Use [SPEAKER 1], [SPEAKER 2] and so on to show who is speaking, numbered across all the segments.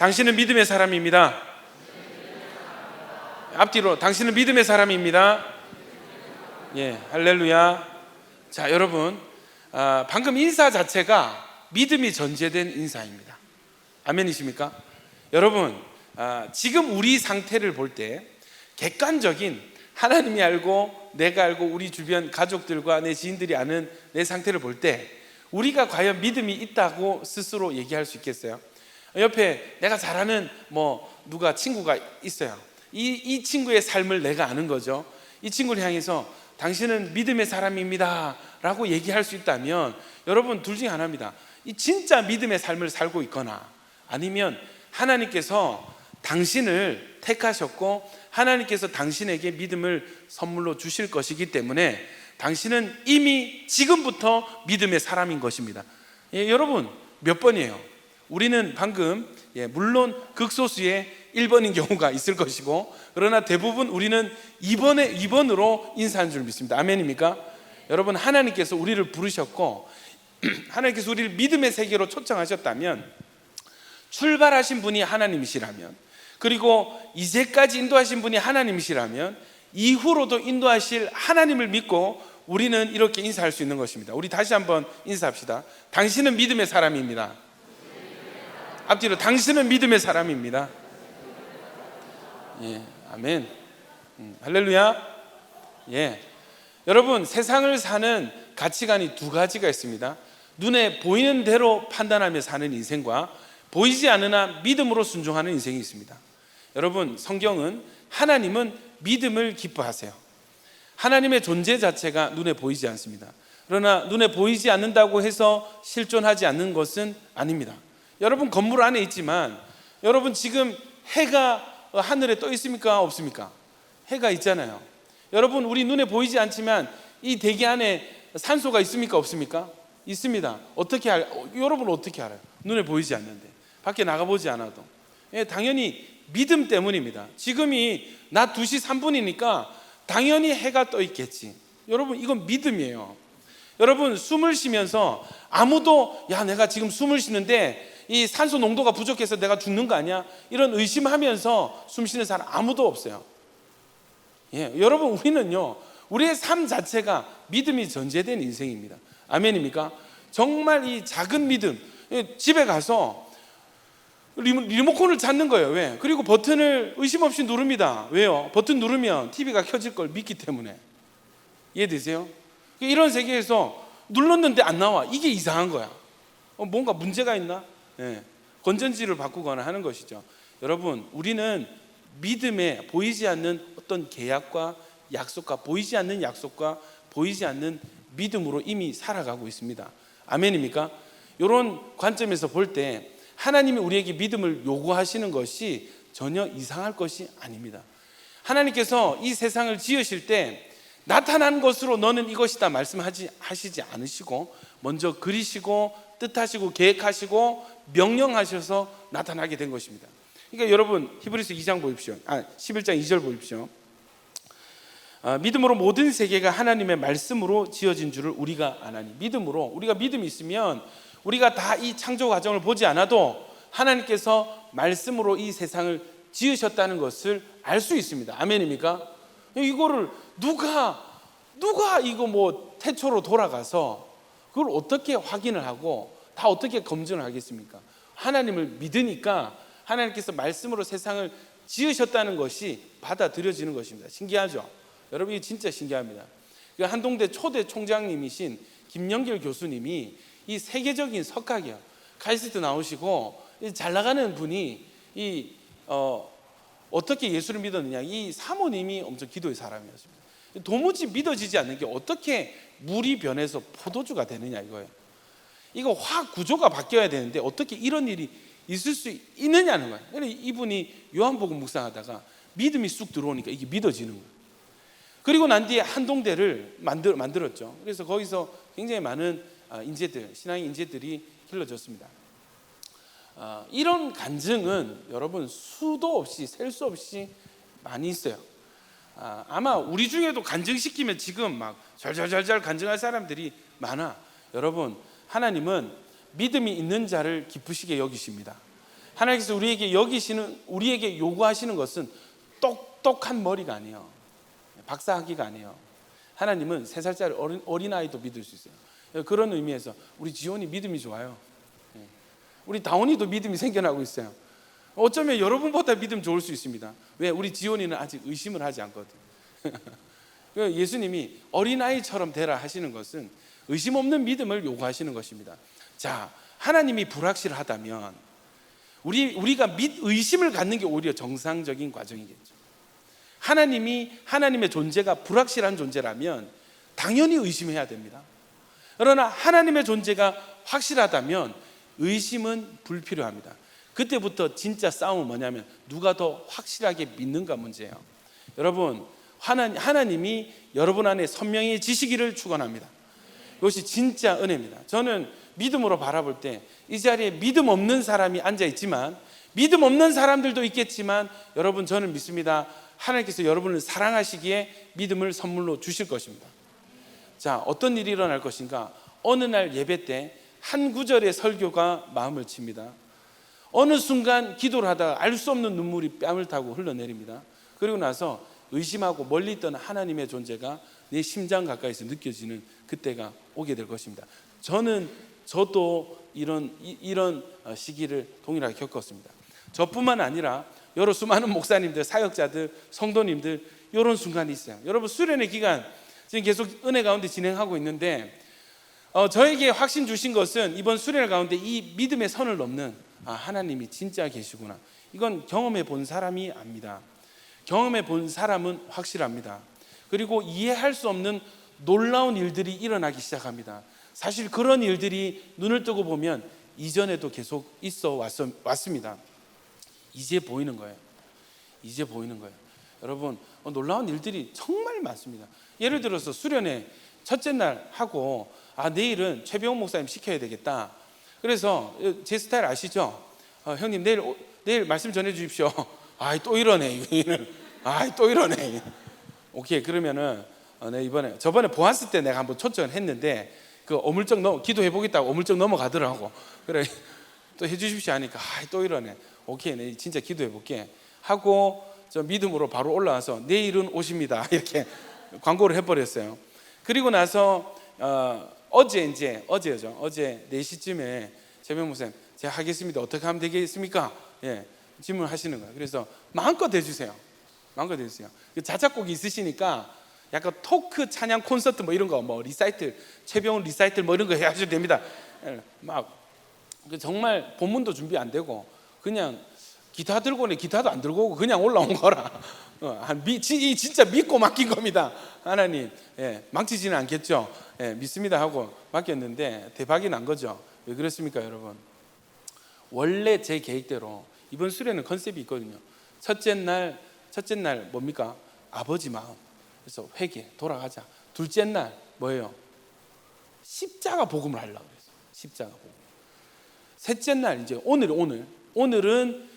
[SPEAKER 1] 당신은 믿음의 사람입니다. 앞뒤로 당신은 믿음의 사람입니다. 예, 할렐루야. 자, 여러분, 방금 인사 자체가 믿음이 전제된 인사입니다. 아멘이십니까? 여러분, 지금 우리 상태를 볼 때 객관적인 하나님이 알고 내가 알고 우리 주변 가족들과 내 지인들이 아는 내 상태를 볼 때 우리가 과연 믿음이 있다고 스스로 얘기할 수 있겠어요? 옆에 내가 잘 아는 누가 친구가 있어요. 이 친구의 삶을 내가 아는 거죠. 이 친구를 향해서 당신은 믿음의 사람입니다 라고 얘기할 수 있다면 여러분, 둘 중에 하나입니다. 이 진짜 믿음의 삶을 살고 있거나 아니면 하나님께서 당신을 택하셨고 하나님께서 당신에게 믿음을 선물로 주실 것이기 때문에 당신은 이미 지금부터 믿음의 사람인 것입니다. 예, 여러분, 몇 번이에요? 우리는 방금 물론 극소수의 1번인 경우가 있을 것이고 그러나 대부분 우리는 2번으로 인사한 줄 믿습니다. 아멘입니까? 여러분, 하나님께서 우리를 부르셨고 하나님께서 우리를 믿음의 세계로 초청하셨다면, 출발하신 분이 하나님이시라면, 그리고 이제까지 인도하신 분이 하나님이시라면 이후로도 인도하실 하나님을 믿고 우리는 이렇게 인사할 수 있는 것입니다. 우리 다시 한번 인사합시다. 당신은 믿음의 사람입니다. 앞뒤로 당신은 믿음의 사람입니다. 예, 아멘. 할렐루야. 예, 여러분, 세상을 사는 가치관이 두 가지가 있습니다. 눈에 보이는 대로 판단하며 사는 인생과 보이지 않으나 믿음으로 순종하는 인생이 있습니다. 여러분, 성경은 하나님은 믿음을 기뻐하세요. 하나님의 존재 자체가 눈에 보이지 않습니다. 그러나 눈에 보이지 않는다고 해서 실존하지 않는 것은 아닙니다. 여러분, 건물 안에 있지만 여러분, 지금 해가 하늘에 떠 있습니까? 없습니까? 해가 있잖아요. 여러분, 우리 눈에 보이지 않지만 이 대기 안에 산소가 있습니까? 없습니까? 있습니다. 여러분, 어떻게 알아요? 눈에 보이지 않는데, 밖에 나가보지 않아도. 예, 당연히 믿음 때문입니다. 지금이 낮 2시 3분이니까 당연히 해가 떠 있겠지. 여러분, 이건 믿음이에요. 여러분, 숨을 쉬면서 아무도 내가 지금 숨을 쉬는데 이 산소 농도가 부족해서 내가 죽는 거 아니야? 이런 의심하면서 숨 쉬는 사람 아무도 없어요. 예, 여러분, 우리는요, 우리의 삶 자체가 믿음이 전제된 인생입니다. 아멘입니까? 정말 이 작은 믿음, 집에 가서 리모컨을 찾는 거예요. 왜? 그리고 버튼을 의심 없이 누릅니다. 왜요? 버튼 누르면 TV가 켜질 걸 믿기 때문에. 이해되세요? 이런 세계에서 눌렀는데 안 나와. 이게 이상한 거야. 뭔가 문제가 있나? 네. 건전지를 바꾸거나 하는 것이죠. 여러분, 우리는 믿음에 보이지 않는 어떤 계약과 약속과 보이지 않는 약속과 보이지 않는 믿음으로 이미 살아가고 있습니다. 아멘입니까? 이런 관점에서 볼 때 하나님이 우리에게 믿음을 요구하시는 것이 전혀 이상할 것이 아닙니다. 하나님께서 이 세상을 지으실 때 나타난 것으로 너는 이것이다 말씀하시지 않으시고 먼저 그리시고 뜻하시고 계획하시고 명령하셔서 나타나게 된 것입니다. 그러니까 여러분, 히브리서 2장 보십시오. 11장 2절 보십시오. 믿음으로 모든 세계가 하나님의 말씀으로 지어진 줄을 우리가 아나니. 믿음으로, 우리가 믿음이 있으면 우리가 다 이 창조 과정을 보지 않아도 하나님께서 말씀으로 이 세상을 지으셨다는 것을 알 수 있습니다. 아멘입니까? 이거를 누가 이거 태초로 돌아가서 그걸 어떻게 확인을 하고 다 어떻게 검증을 하겠습니까? 하나님을 믿으니까 하나님께서 말씀으로 세상을 지으셨다는 것이 받아들여지는 것입니다. 신기하죠? 여러분, 이게 진짜 신기합니다. 한동대 초대 총장님이신 김영길 교수님이 이 세계적인 석학이요, 카이스트 나오시고 잘 나가는 분이 어떻게 예수를 믿었느냐, 이 사모님이 엄청 기도의 사람이었습니다. 도무지 믿어지지 않는 게 어떻게 물이 변해서 포도주가 되느냐 이거예요. 이거 화학 구조가 바뀌어야 되는데 어떻게 이런 일이 있을 수 있느냐는 거예요. 그래서 이분이 요한복음 묵상하다가 믿음이 쑥 들어오니까 이게 믿어지는 거예요. 그리고 난 뒤에 한동대를 만들었죠. 그래서 거기서 굉장히 많은 신앙의 인재들이 길러졌습니다. 이런 간증은 여러분 수도 없이 셀 수 없이 많이 있어요. 아마 우리 중에도 간증시키면 지금 막 잘잘잘잘 간증할 사람들이 많아. 여러분, 하나님은 믿음이 있는 자를 기쁘시게 여기십니다. 하나님께서 우리에게 요구하시는 것은 똑똑한 머리가 아니에요. 박사학위가 아니에요. 하나님은 3살짜리 어린아이도 믿을 수 있어요. 그런 의미에서 우리 지온이 믿음이 좋아요. 우리 다온이도 믿음이 생겨나고 있어요. 어쩌면 여러분보다 믿음 좋을 수 있습니다. 왜? 우리 지온이는 아직 의심을 하지 않거든. 예수님이 어린아이처럼 되라 하시는 것은 의심 없는 믿음을 요구하시는 것입니다. 자, 하나님이 불확실하다면 우리가 의심을 갖는 게 오히려 정상적인 과정이겠죠. 하나님의 존재가 불확실한 존재라면 당연히 의심해야 됩니다. 그러나 하나님의 존재가 확실하다면 의심은 불필요합니다. 그때부터 진짜 싸움은 뭐냐면 누가 더 확실하게 믿는가 문제예요. 여러분, 하나님이 여러분 안에 선명해지시기를 축원합니다. 이것이 진짜 은혜입니다. 저는 믿음으로 바라볼 때 이 자리에 믿음 없는 사람이 앉아 있지만, 믿음 없는 사람들도 있겠지만, 여러분, 저는 믿습니다. 하나님께서 여러분을 사랑하시기에 믿음을 선물로 주실 것입니다. 자, 어떤 일이 일어날 것인가? 어느 날 예배 때 한 구절의 설교가 마음을 칩니다. 어느 순간 기도를 하다가 알 수 없는 눈물이 뺨을 타고 흘러내립니다. 그리고 나서 의심하고 멀리 있던 하나님의 존재가 내 심장 가까이서 느껴지는 그때가 오게 될 것입니다. 저도 이런 시기를 동일하게 겪었습니다. 저뿐만 아니라 여러 수많은 목사님들, 사역자들, 성도님들 이런 순간이 있어요. 여러분, 수련의 기간 지금 계속 은혜 가운데 진행하고 있는데 저에게 확신 주신 것은 이번 수련 가운데 이 믿음의 선을 넘는 하나님이 진짜 계시구나. 이건 경험해 본 사람이 압니다. 경험해 본 사람은 확실합니다. 그리고 이해할 수 없는 놀라운 일들이 일어나기 시작합니다. 사실 그런 일들이 눈을 뜨고 보면 이전에도 계속 있어 왔습니다. 이제 보이는 거예요. 이제 보이는 거예요. 여러분, 놀라운 일들이 정말 많습니다. 예를 들어서 수련회 첫째 날 하고 내일은 최병훈 목사님 시켜야 되겠다. 그래서 제 스타일 아시죠? 형님 내일 말씀 전해 주십시오. 또 이러네. 또 이러네. 오케이, 그러면은 저번에 보았을 때 내가 한번 초청을 했는데 그 어물쩍 기도해 보겠다고 어물쩍 넘어가더라고. 그래 또 해주십시오 하니까 또 이러네. 오케이, 내 진짜 기도해 볼게 하고 저 믿음으로 바로 올라와서 내일은 오십니다 이렇게 광고를 해버렸어요. 그리고 나서 어제죠. 어제 4시쯤에 최병 목사님, 제가 하겠습니다. 어떻게 하면 되겠습니까? 질문하시는 거예요. 그래서 마음껏 해주세요. 마음껏 해주세요. 자작곡이 있으시니까 약간 토크 찬양 콘서트 이런 거 리사이틀, 최병훈 리사이틀 이런 거 해야셔도 됩니다. 정말 본문도 준비 안 되고 그냥 기타 들고 오네, 기타도 안 들고 오고 그냥 올라온 거라. 진짜 믿고 맡긴 겁니다. 하나님, 망치지는 않겠죠? 믿습니다 하고 맡겼는데 대박이 난 거죠. 왜 그렇습니까, 여러분? 원래 제 계획대로 이번 수련은 컨셉이 있거든요. 첫째 날 뭡니까? 아버지 마음. 그래서 회개, 돌아가자. 둘째 날 뭐예요? 십자가 복음을 하려고 그랬어요. 십자가 복음. 셋째 날 이제 오늘은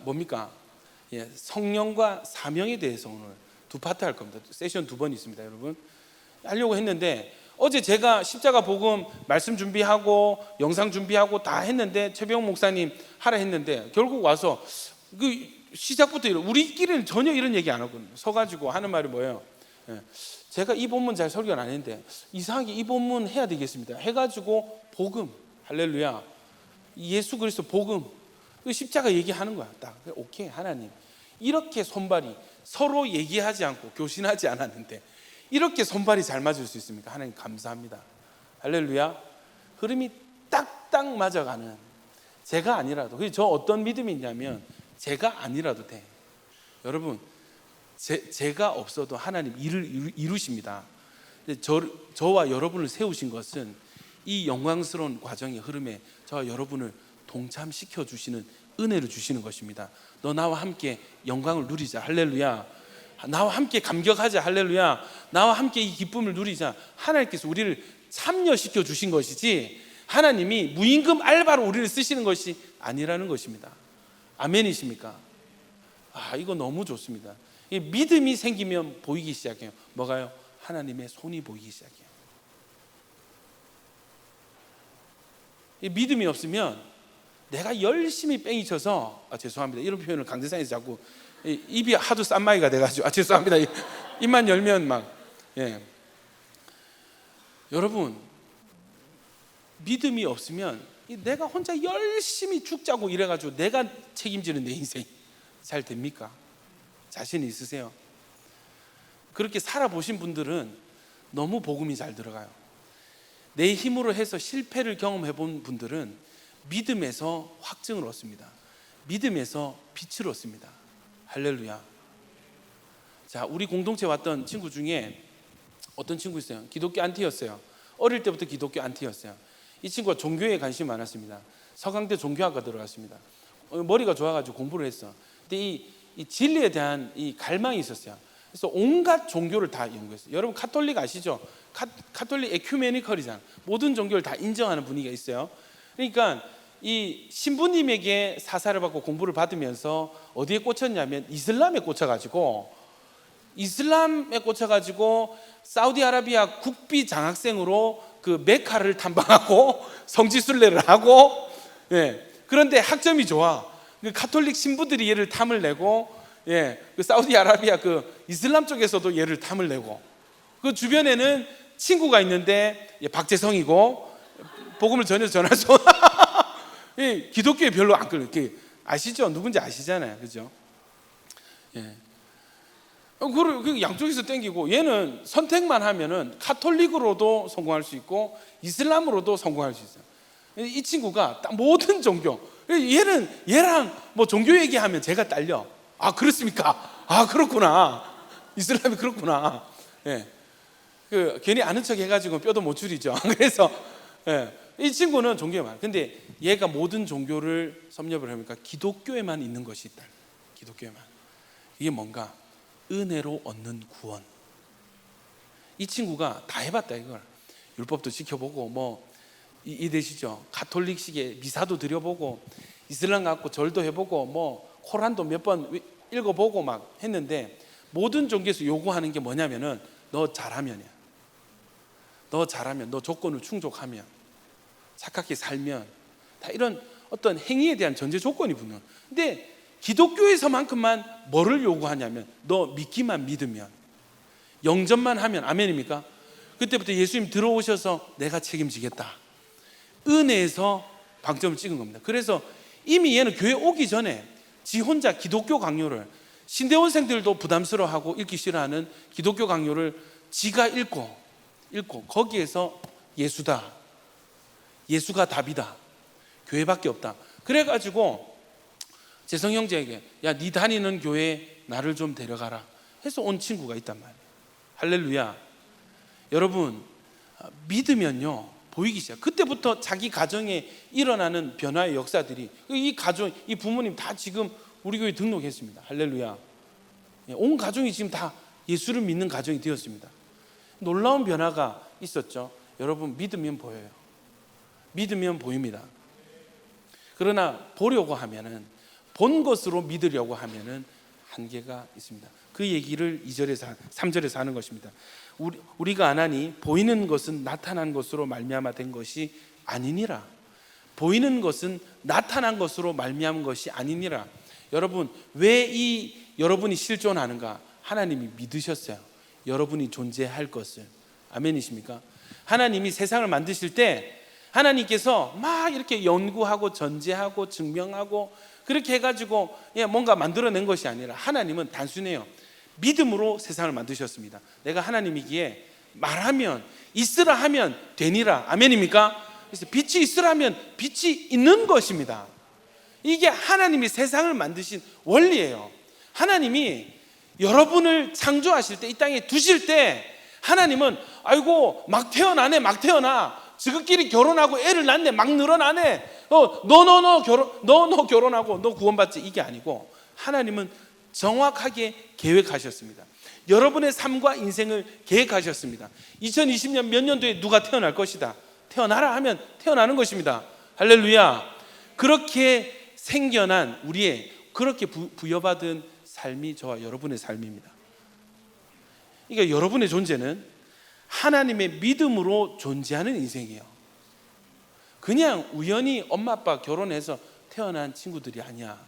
[SPEAKER 1] 뭡니까? 성령과 사명에 대해서 오늘 2파트 할 겁니다. 세션 2번 있습니다, 여러분. 하려고 했는데 어제 제가 십자가 복음 말씀 준비하고 영상 준비하고 다 했는데 최병훈 목사님 하라 했는데 결국 와서 시작부터 우리끼리는 전혀 이런 얘기 안 하거든요. 서가지고 하는 말이 뭐예요? 제가 이 본문 잘 설교를 안 했는데 이상하게 이 본문 해야 되겠습니다 해가지고 복음, 할렐루야, 예수 그리스도 복음, 십자가 얘기하는 거야. 딱 오케이, 하나님 이렇게 손발이 서로 얘기하지 않고 교신하지 않았는데 이렇게 손발이 잘 맞을 수 있습니까? 하나님 감사합니다. 할렐루야. 흐름이 딱딱 맞아가는, 제가 아니라도, 저 어떤 믿음이 있냐면 제가 아니라도 돼. 여러분, 제가 없어도 하나님 일을 이루십니다. 저와 여러분을 세우신 것은 이 영광스러운 과정의 흐름에 저와 여러분을 동참시켜 주시는 은혜를 주시는 것입니다. 너 나와 함께 영광을 누리자. 할렐루야. 나와 함께 감격하자. 할렐루야. 나와 함께 이 기쁨을 누리자. 하나님께서 우리를 참여시켜 주신 것이지 하나님이 무임금 알바로 우리를 쓰시는 것이 아니라는 것입니다. 아멘이십니까? 이거 너무 좋습니다. 이 믿음이 생기면 보이기 시작해요. 뭐가요? 하나님의 손이 보이기 시작해요. 이 믿음이 없으면 내가 열심히 뺑이 쳐서 죄송합니다. 이런 표현을 강대상에서 자꾸 입이 하도 싼마이가 돼가지고 죄송합니다. 입만 열면 막 여러분 믿음이 없으면 내가 혼자 열심히 죽자고 이래가지고 내가 책임지는 내 인생 잘 됩니까? 자신 있으세요? 그렇게 살아보신 분들은 너무 복음이 잘 들어가요. 내 힘으로 해서 실패를 경험해 본 분들은 믿음에서 확증을 얻습니다. 믿음에서 빛을 얻습니다. 할렐루야. 자, 우리 공동체 왔던 친구 중에 어떤 친구 있어요. 기독교 안티였어요. 어릴 때부터 기독교 안티였어요. 이 친구가 종교에 관심이 많았습니다. 서강대 종교학과 들어갔습니다. 머리가 좋아가지고 공부를 했어. 근데 이 진리에 대한 이 갈망이 있었어요. 그래서 온갖 종교를 다 연구했어요. 여러분 카톨릭 아시죠? 카톨릭 에큐메니컬이잖아. 모든 종교를 다 인정하는 분위기가 있어요. 그러니까 이 신부님에게 사사를 받고 공부를 받으면서 어디에 꽂혔냐면 이슬람에 꽂혀가지고 사우디아라비아 국비 장학생으로 그 메카를 탐방하고 성지순례를 하고 그런데 학점이 좋아. 그 카톨릭 신부들이 얘를 탐을 내고 그 사우디아라비아 그 이슬람 쪽에서도 얘를 탐을 내고 그 주변에는 친구가 있는데 박재성이고 복음을 전혀 전할 수 기독교에 별로 안 끌려. 아시죠? 누군지 아시잖아요, 그죠? 그 양쪽에서 땡기고 얘는 선택만 하면은 카톨릭으로도 성공할 수 있고 이슬람으로도 성공할 수 있어요. 이 친구가 모든 종교 얘랑 뭐 종교 얘기하면 제가 딸려. 아 그렇습니까? 아 그렇구나. 이슬람이 그렇구나. 괜히 아는 척 해가지고 뼈도 못 줄이죠. 그래서 이 친구는 종교에 많아. 근데 얘가 모든 종교를 섭렵을 하니까 기독교에만 있는 것이 있다. 기독교에만. 이게 뭔가 은혜로 얻는 구원. 이 친구가 다 해봤다 이걸. 율법도 지켜보고 뭐 이되시죠? 가톨릭식의 미사도 드려보고 이슬람 갖고 절도 해보고 뭐 코란도 몇 번 읽어보고 막 했는데 모든 종교에서 요구하는 게 뭐냐면은 너 잘하면이야. 너 잘하면, 너 조건을 충족하면, 착하게 살면 다 이런 어떤 행위에 대한 전제 조건이 붙는. 근데 기독교에서만큼만 뭐를 요구하냐면 너 믿기만 믿으면, 영접만 하면. 아멘입니까? 그때부터 예수님 들어오셔서 내가 책임지겠다. 은혜에서 방점을 찍은 겁니다. 그래서 이미 얘는 교회 오기 전에 지 혼자 기독교 강요를, 신대원생들도 부담스러워하고 읽기 싫어하는 기독교 강요를 지가 읽고 거기에서 예수다, 예수가 답이다, 교회밖에 없다. 그래가지고 재성 형제에게 야, 네 다니는 교회에 나를 좀 데려가라 해서 온 친구가 있단 말이에요. 할렐루야. 여러분 믿으면요 보이기 시작. 그때부터 자기 가정에 일어나는 변화의 역사들이, 이 가정, 이 부모님 다 지금 우리 교회 등록했습니다. 할렐루야. 온 가정이 지금 다 예수를 믿는 가정이 되었습니다. 놀라운 변화가 있었죠. 여러분 믿으면 보여요. 믿으면 보입니다. 그러나 보려고 하면은, 본 것으로 믿으려고 하면은 한계가 있습니다. 그 얘기를 2절에서 3절에서 하는 것입니다. 우리가 아나니 보이는 것은 나타난 것으로 말미암아 된 것이 아니니라. 보이는 것은 나타난 것으로 말미암은 것이 아니니라. 여러분 왜 여러분이 실존하는가? 하나님이 믿으셨어요. 여러분이 존재할 것을. 아멘이십니까? 하나님이 세상을 만드실 때 하나님께서 막 이렇게 연구하고 전제하고 증명하고 그렇게 해가지고 뭔가 만들어낸 것이 아니라 하나님은 단순해요. 믿음으로 세상을 만드셨습니다. 내가 하나님이기에 말하면, 있으라 하면 되니라. 아멘입니까? 그래서 빛이 있으라 하면 빛이 있는 것입니다. 이게 하나님이 세상을 만드신 원리예요. 하나님이 여러분을 창조하실 때, 이 땅에 두실 때 하나님은 아이고 막 태어나네, 막 태어나, 지극끼리 결혼하고 애를 낳네, 막 늘어나네, 너 결혼하고 너 구원받지, 이게 아니고 하나님은 정확하게 계획하셨습니다. 여러분의 삶과 인생을 계획하셨습니다. 2020년 몇 년도에 누가 태어날 것이다, 태어나라 하면 태어나는 것입니다. 할렐루야. 그렇게 생겨난 우리의, 그렇게 부여받은 삶이 저와 여러분의 삶입니다. 그러니까 여러분의 존재는 하나님의 믿음으로 존재하는 인생이에요. 그냥 우연히 엄마 아빠 결혼해서 태어난 친구들이 아니야.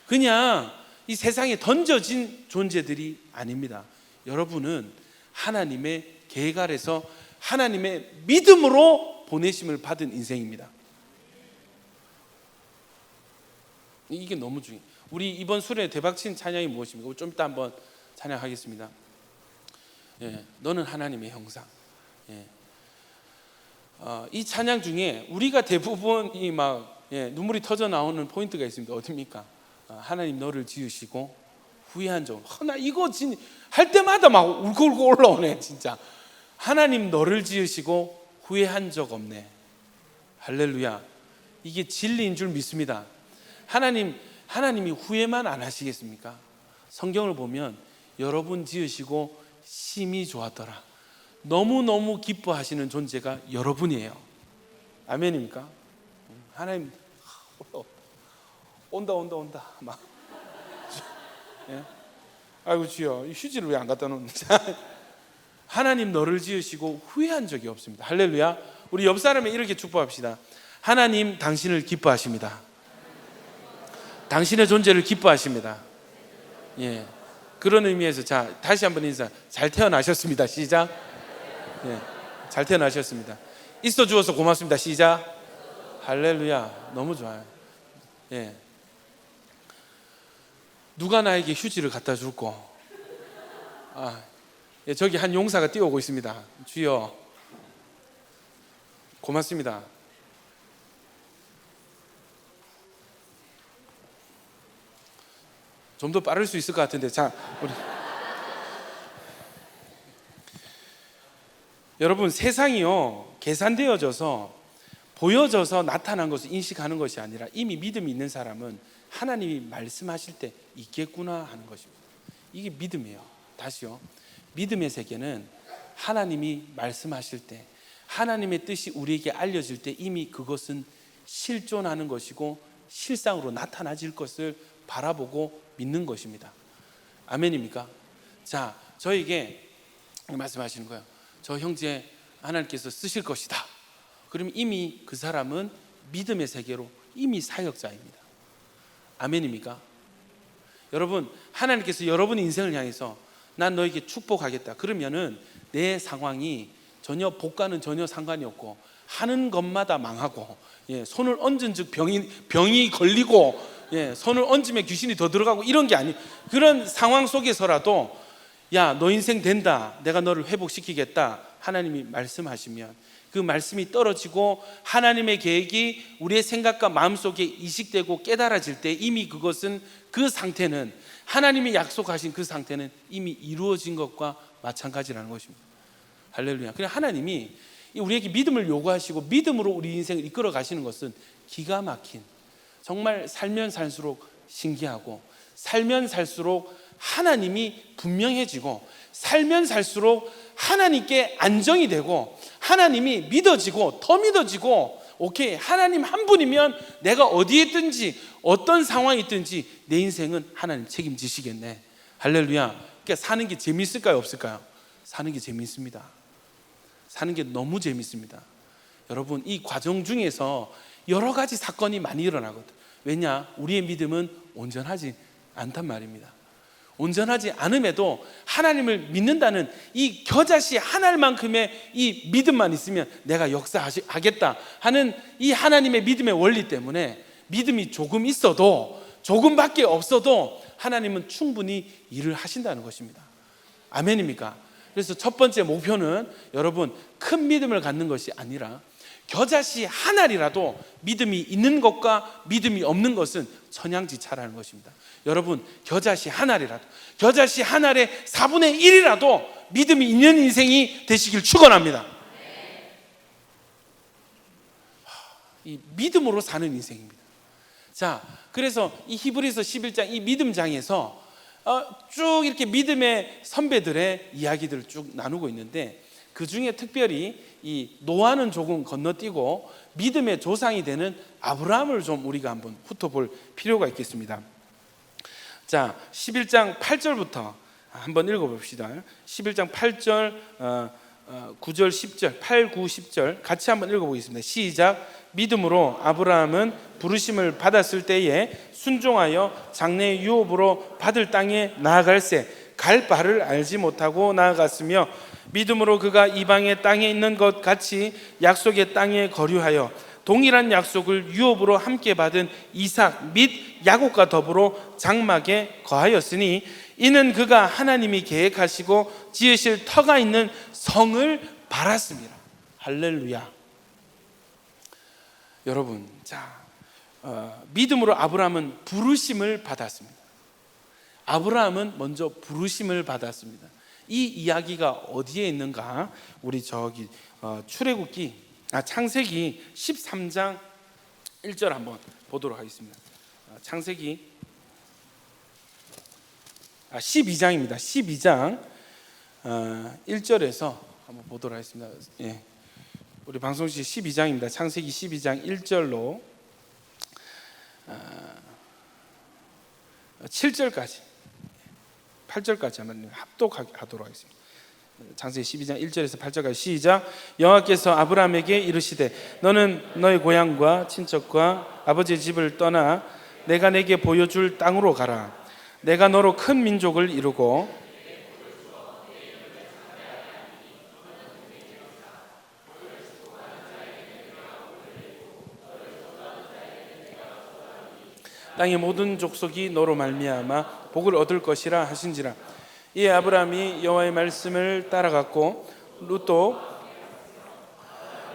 [SPEAKER 1] 그냥 이 세상에 던져진 존재들이 아닙니다. 여러분은 하나님의 계획 아래서 하나님의 믿음으로 보내심을 받은 인생입니다. 이게 너무 중요해요. 우리 이번 수련회 대박친 찬양이 무엇입니까? 좀 이따 한번 찬양하겠습니다. 너는 하나님의 형상. 이 찬양 중에 우리가 대부분이 막 눈물이 터져 나오는 포인트가 있습니다. 어디입니까? 하나님 너를 지으시고 후회한 적. 나 이거 할 때마다 막 울고 올라오네 진짜. 하나님 너를 지으시고 후회한 적 없네. 할렐루야. 이게 진리인 줄 믿습니다. 하나님이 후회만 안 하시겠습니까? 성경을 보면 여러분 지으시고 심히 좋았더라. 너무너무 기뻐하시는 존재가 여러분이에요. 아멘입니까? 하나님 온다 막. 아이고 주여, 휴지를 왜 안 갖다 놓는지. 하나님 너를 지으시고 후회한 적이 없습니다. 할렐루야. 우리 옆 사람에 이렇게 축복합시다. 하나님 당신을 기뻐하십니다. 당신의 존재를 기뻐하십니다. 그런 의미에서 자 다시 한번 인사. 잘 태어나셨습니다. 시작. 잘 태어나셨습니다. 있어 주어서 고맙습니다. 시작. 할렐루야. 너무 좋아요. 누가 나에게 휴지를 갖다 줄고. 저기 한 용사가 뛰어오고 있습니다. 주여 고맙습니다. 좀 더 빠를 수 있을 것 같은데. 자, 우리 여러분, 세상이요 계산되어져서 보여져서 나타난 것을 인식하는 것이 아니라 이미 믿음이 있는 사람은 하나님이 말씀하실 때 있겠구나 하는 것입니다. 이게 믿음이에요. 다시요, 믿음의 세계는 하나님이 말씀하실 때, 하나님의 뜻이 우리에게 알려질 때 이미 그것은 실존하는 것이고 실상으로 나타나질 것을 바라보고 믿는 것입니다. 아멘입니까? 자, 저에게 말씀하시는 거예요. 저 형제 하나님께서 쓰실 것이다. 그러면 이미 그 사람은 믿음의 세계로 이미 사역자입니다. 아멘입니까? 여러분, 하나님께서 여러분의 인생을 향해서 난 너에게 축복하겠다. 그러면은 내 상황이 전혀 복과는 전혀 상관이 없고 하는 것마다 망하고, 손을 얹은 즉 병이 걸리고, 손을 얹으면 귀신이 더 들어가고 이런 게 아니. 그런 상황 속에서라도 야, 너 인생 된다. 내가 너를 회복시키겠다. 하나님이 말씀하시면 그 말씀이 떨어지고 하나님의 계획이 우리의 생각과 마음속에 이식되고 깨달아질 때 이미 그것은, 그 상태는, 하나님이 약속하신 그 상태는 이미 이루어진 것과 마찬가지라는 것입니다. 할렐루야. 그냥 하나님이 우리에게 믿음을 요구하시고 믿음으로 우리 인생을 이끌어 가시는 것은 기가 막힌, 정말 살면 살수록 신기하고, 살면 살수록 하나님이 분명해지고, 살면 살수록 하나님께 안정이 되고, 하나님이 믿어지고 더 믿어지고, 오케이, 하나님 한 분이면 내가 어디에 있든지 어떤 상황이 있든지 내 인생은 하나님 책임지시겠네. 할렐루야. 그러니까 사는 게 재미있을까요, 없을까요? 사는 게 재미있습니다. 사는 게 너무 재미있습니다. 여러분, 이 과정 중에서 여러 가지 사건이 많이 일어나거든. 왜냐? 우리의 믿음은 온전하지 않단 말입니다. 온전하지 않음에도 하나님을 믿는다는 이 겨자씨 한 알만큼의 이 믿음만 있으면 내가 역사하겠다 하는 이 하나님의 믿음의 원리 때문에 믿음이 조금 있어도, 조금밖에 없어도 하나님은 충분히 일을 하신다는 것입니다. 아멘입니까? 그래서 첫 번째 목표는 여러분, 큰 믿음을 갖는 것이 아니라 겨자씨 한 알이라도 믿음이 있는 것과 믿음이 없는 것은 천양지차라는 것입니다. 여러분, 겨자씨 한 알이라도, 겨자씨 한 알의 4분의 1이라도 믿음이 있는 인생이 되시길 축원합니다. 이 믿음으로 사는 인생입니다. 자, 그래서 이 히브리서 11장 이 믿음장에서 쭉 이렇게 믿음의 선배들의 이야기들을 쭉 나누고 있는데, 그 중에 특별히 이 노아는 조금 건너뛰고 믿음의 조상이 되는 아브라함을 좀 우리가 한번 훑어볼 필요가 있겠습니다. 자, 11장 8절부터 한번 읽어봅시다. 11장 8절, 9절, 10절, 8, 9, 10절 같이 한번 읽어보겠습니다. 시작. 믿음으로 아브라함은 부르심을 받았을 때에 순종하여 장래 유업으로 받을 땅에 나아갈새 갈 바를 알지 못하고 나아갔으며 믿음으로 그가 이방의 땅에 있는 것 같이 약속의 땅에 거류하여 동일한 약속을 유업으로 함께 받은 이삭 및 야곱과 더불어 장막에 거하였으니 이는 그가 하나님이 계획하시고 지으실 터가 있는 성을 바랐습니다. 할렐루야. 여러분, 믿음으로 아브라함은 부르심을 받았습니다. 아브라함은 먼저 부르심을 받았습니다. 이 이야기가 어디에 있는가? 우리 창세기 13장 1절 한번 보도록 하겠습니다. 창세기 12장입니다. 12장 1절에서 한번 보도록 하겠습니다. 예. 우리 방송시 12장입니다. 창세기 12장 1절로 7절까지 8절까지 한번 합독하도록 하겠습니다. 창세기 12장 1절에서 8절까지 시작. 여호와께서 아브라함에게 이르시되 너는 너의 고향과 친척과 아버지의 집을 떠나 내가 내게 보여줄 땅으로 가라. 내가 너로 큰 민족을 이루고 땅의 모든 족속이 너로 말미암아 복을 얻을 것이라 하신지라. 이에 아브라함이 여호와의 말씀을 따라갔고 룻도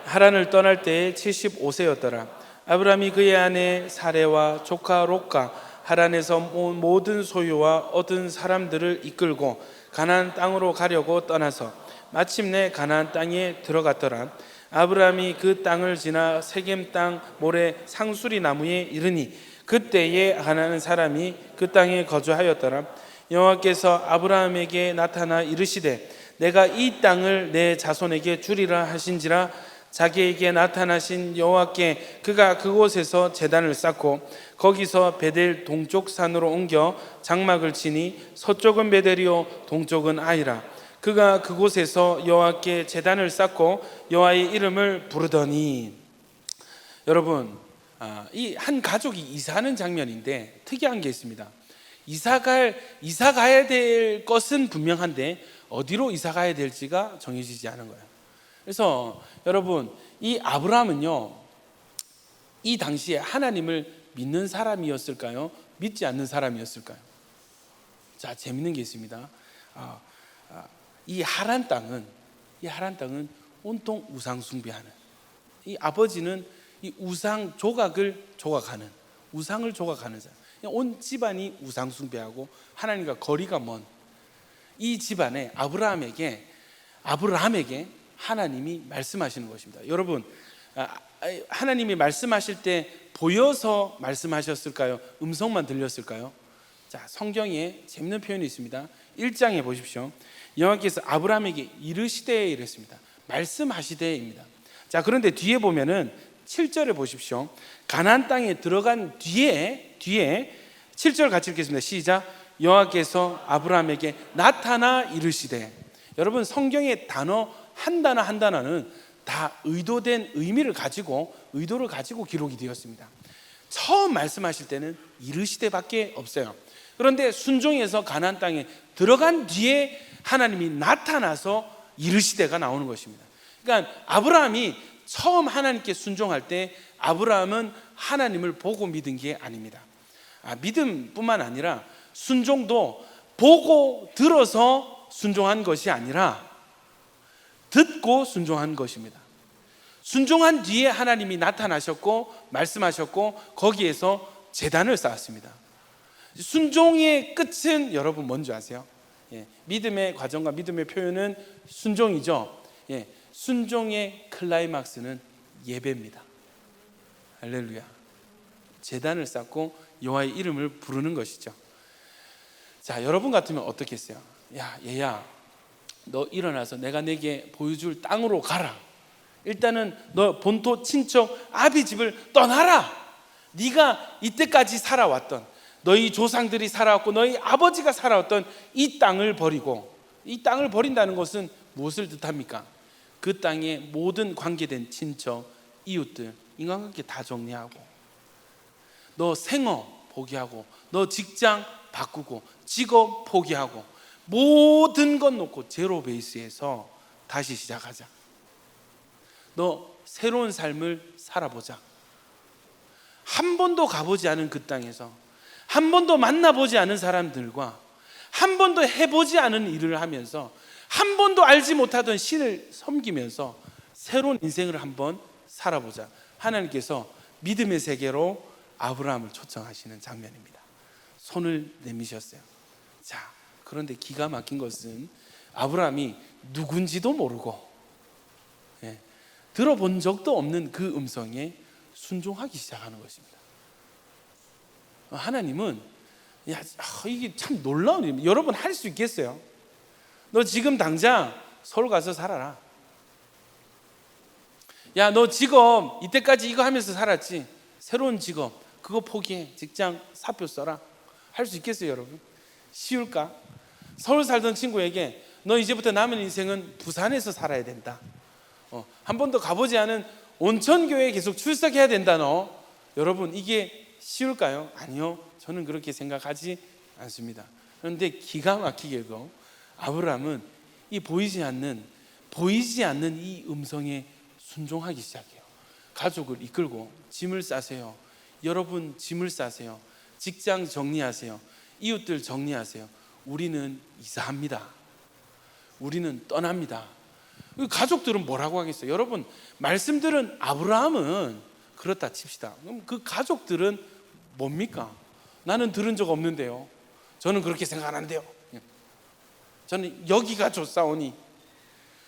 [SPEAKER 1] 하란을 떠날 때에 75세였더라. 아브라함이 그의 아내 사레와 조카 롯과 하란에서 모든 소유와 얻은 사람들을 이끌고 가나안 땅으로 가려고 떠나서 마침내 가나안 땅에 들어갔더라. 아브라함이 그 땅을 지나 세겜 땅 모래 상수리 나무에 이르니 그때에 하나는 사람이 그 땅에 거주하였더라. 여호와께서 아브라함에게 나타나 이르시되 내가 이 땅을 내 자손에게 주리라 하신지라. 자기에게 나타나신 여호와께 그가 그곳에서 제단을 쌓고 거기서 베델 동쪽 산으로 옮겨 장막을 치니 서쪽은 베델이요 동쪽은 아이라. 그가 그곳에서 여호와께 제단을 쌓고 여호와의 이름을 부르더니. 여러분, 이 한 가족이 이사하는 장면인데 특이한 게 있습니다. 이사 가야 될 것은 분명한데 어디로 이사 가야 될지가 정해지지 않은 거예요. 그래서 여러분, 이 아브라함은요, 이 당시에 하나님을 믿는 사람이었을까요? 믿지 않는 사람이었을까요? 자, 재밌는 게 있습니다. 이 하란 땅은 온통 우상 숭배하는, 이 아버지는 이 우상 조각을 조각하는, 우상을 조각하는 사람. 온 집안이 우상 숭배하고 하나님과 거리가 먼 이 집안에 아브라함에게 하나님이 말씀하시는 것입니다. 여러분, 하나님이 말씀하실 때 보여서 말씀하셨을까요? 음성만 들렸을까요? 자, 성경에 재밌는 표현이 있습니다. 1장에 보십시오. 여호와께서 아브라함에게 이르시되 이랬습니다. 말씀하시되입니다. 자, 그런데 뒤에 보면은 7절에 보십시오. 가나안 땅에 들어간 뒤에 7절 같이 읽겠습니다. 시작. 여호와께서 아브라함에게 나타나 이르시되. 여러분, 성경의 단어 한 단어는 다 의도된 의미를 가지고 기록이 되었습니다. 처음 말씀하실 때는 이르시되밖에 없어요. 그런데 순종해서 가나안 땅에 들어간 뒤에 하나님이 나타나서 이르시되가 나오는 것입니다. 그러니까 아브라함이 처음 하나님께 순종할 때 아브라함은 하나님을 보고 믿은 게 아닙니다. 믿음뿐만 아니라 순종도 보고 들어서 순종한 것이 아니라 듣고 순종한 것입니다. 순종한 뒤에 하나님이 나타나셨고 말씀하셨고 거기에서 제단을 쌓았습니다. 순종의 끝은 여러분 뭔지 아세요? 믿음의 과정과 믿음의 표현은 순종이죠. 순종의 클라이막스는 예배입니다. 할렐루야. 제단을 쌓고 여호와의 이름을 부르는 것이죠. 자, 여러분 같으면 어떻겠어요? 야, 얘야, 너 일어나서 내가 내게 보여줄 땅으로 가라. 일단은 너 본토 친척 아비 집을 떠나라. 네가 이때까지 살아왔던, 너희 조상들이 살아왔고 너희 아버지가 살아왔던 이 땅을 버리고, 이 땅을 버린다는 것은 무엇을 뜻합니까? 그 땅에 모든 관계된 친척, 이웃들, 인간관계 다 정리하고 너 생업 포기하고, 너 직장 바꾸고, 직업 포기하고, 모든 것 놓고 제로 베이스에서 다시 시작하자. 너 새로운 삶을 살아보자. 한 번도 가보지 않은 그 땅에서, 한 번도 만나보지 않은 사람들과, 한 번도 해보지 않은 일을 하면서, 한 번도 알지 못하던 신을 섬기면서 새로운 인생을 한번 살아보자. 하나님께서 믿음의 세계로 아브라함을 초청하시는 장면입니다. 손을 내미셨어요. 자, 그런데 기가 막힌 것은 아브라함이 누군지도 모르고, 들어본 적도 없는 그 음성에 순종하기 시작하는 것입니다. 하나님은 이게 참 놀라운 일입니다. 여러분 할 수 있겠어요? 너 지금 당장 서울 가서 살아라. 야, 너 직업 이때까지 이거 하면서 살았지? 새로운 직업 그거 포기해. 직장 사표 써라. 할 수 있겠어요, 여러분? 쉬울까? 서울 살던 친구에게 너 이제부터 남은 인생은 부산에서 살아야 된다. 한 번도 가보지 않은 온천교회에 계속 출석해야 된다. 너 여러분 이게 쉬울까요? 아니요, 저는 그렇게 생각하지 않습니다. 그런데 기가 막히게도 아브라함은 이 보이지 않는 이 음성에 순종하기 시작해요. 가족을 이끌고 짐을 싸세요. 여러분 짐을 싸세요. 직장 정리하세요. 이웃들 정리하세요. 우리는 이사합니다. 우리는 떠납니다. 가족들은 뭐라고 하겠어요? 여러분 말씀들은 아브라함은 그렇다 칩시다. 그럼 그 가족들은 뭡니까? 나는 들은 적 없는데요. 저는 그렇게 생각 안 한대요. 저는 여기가 좋사오니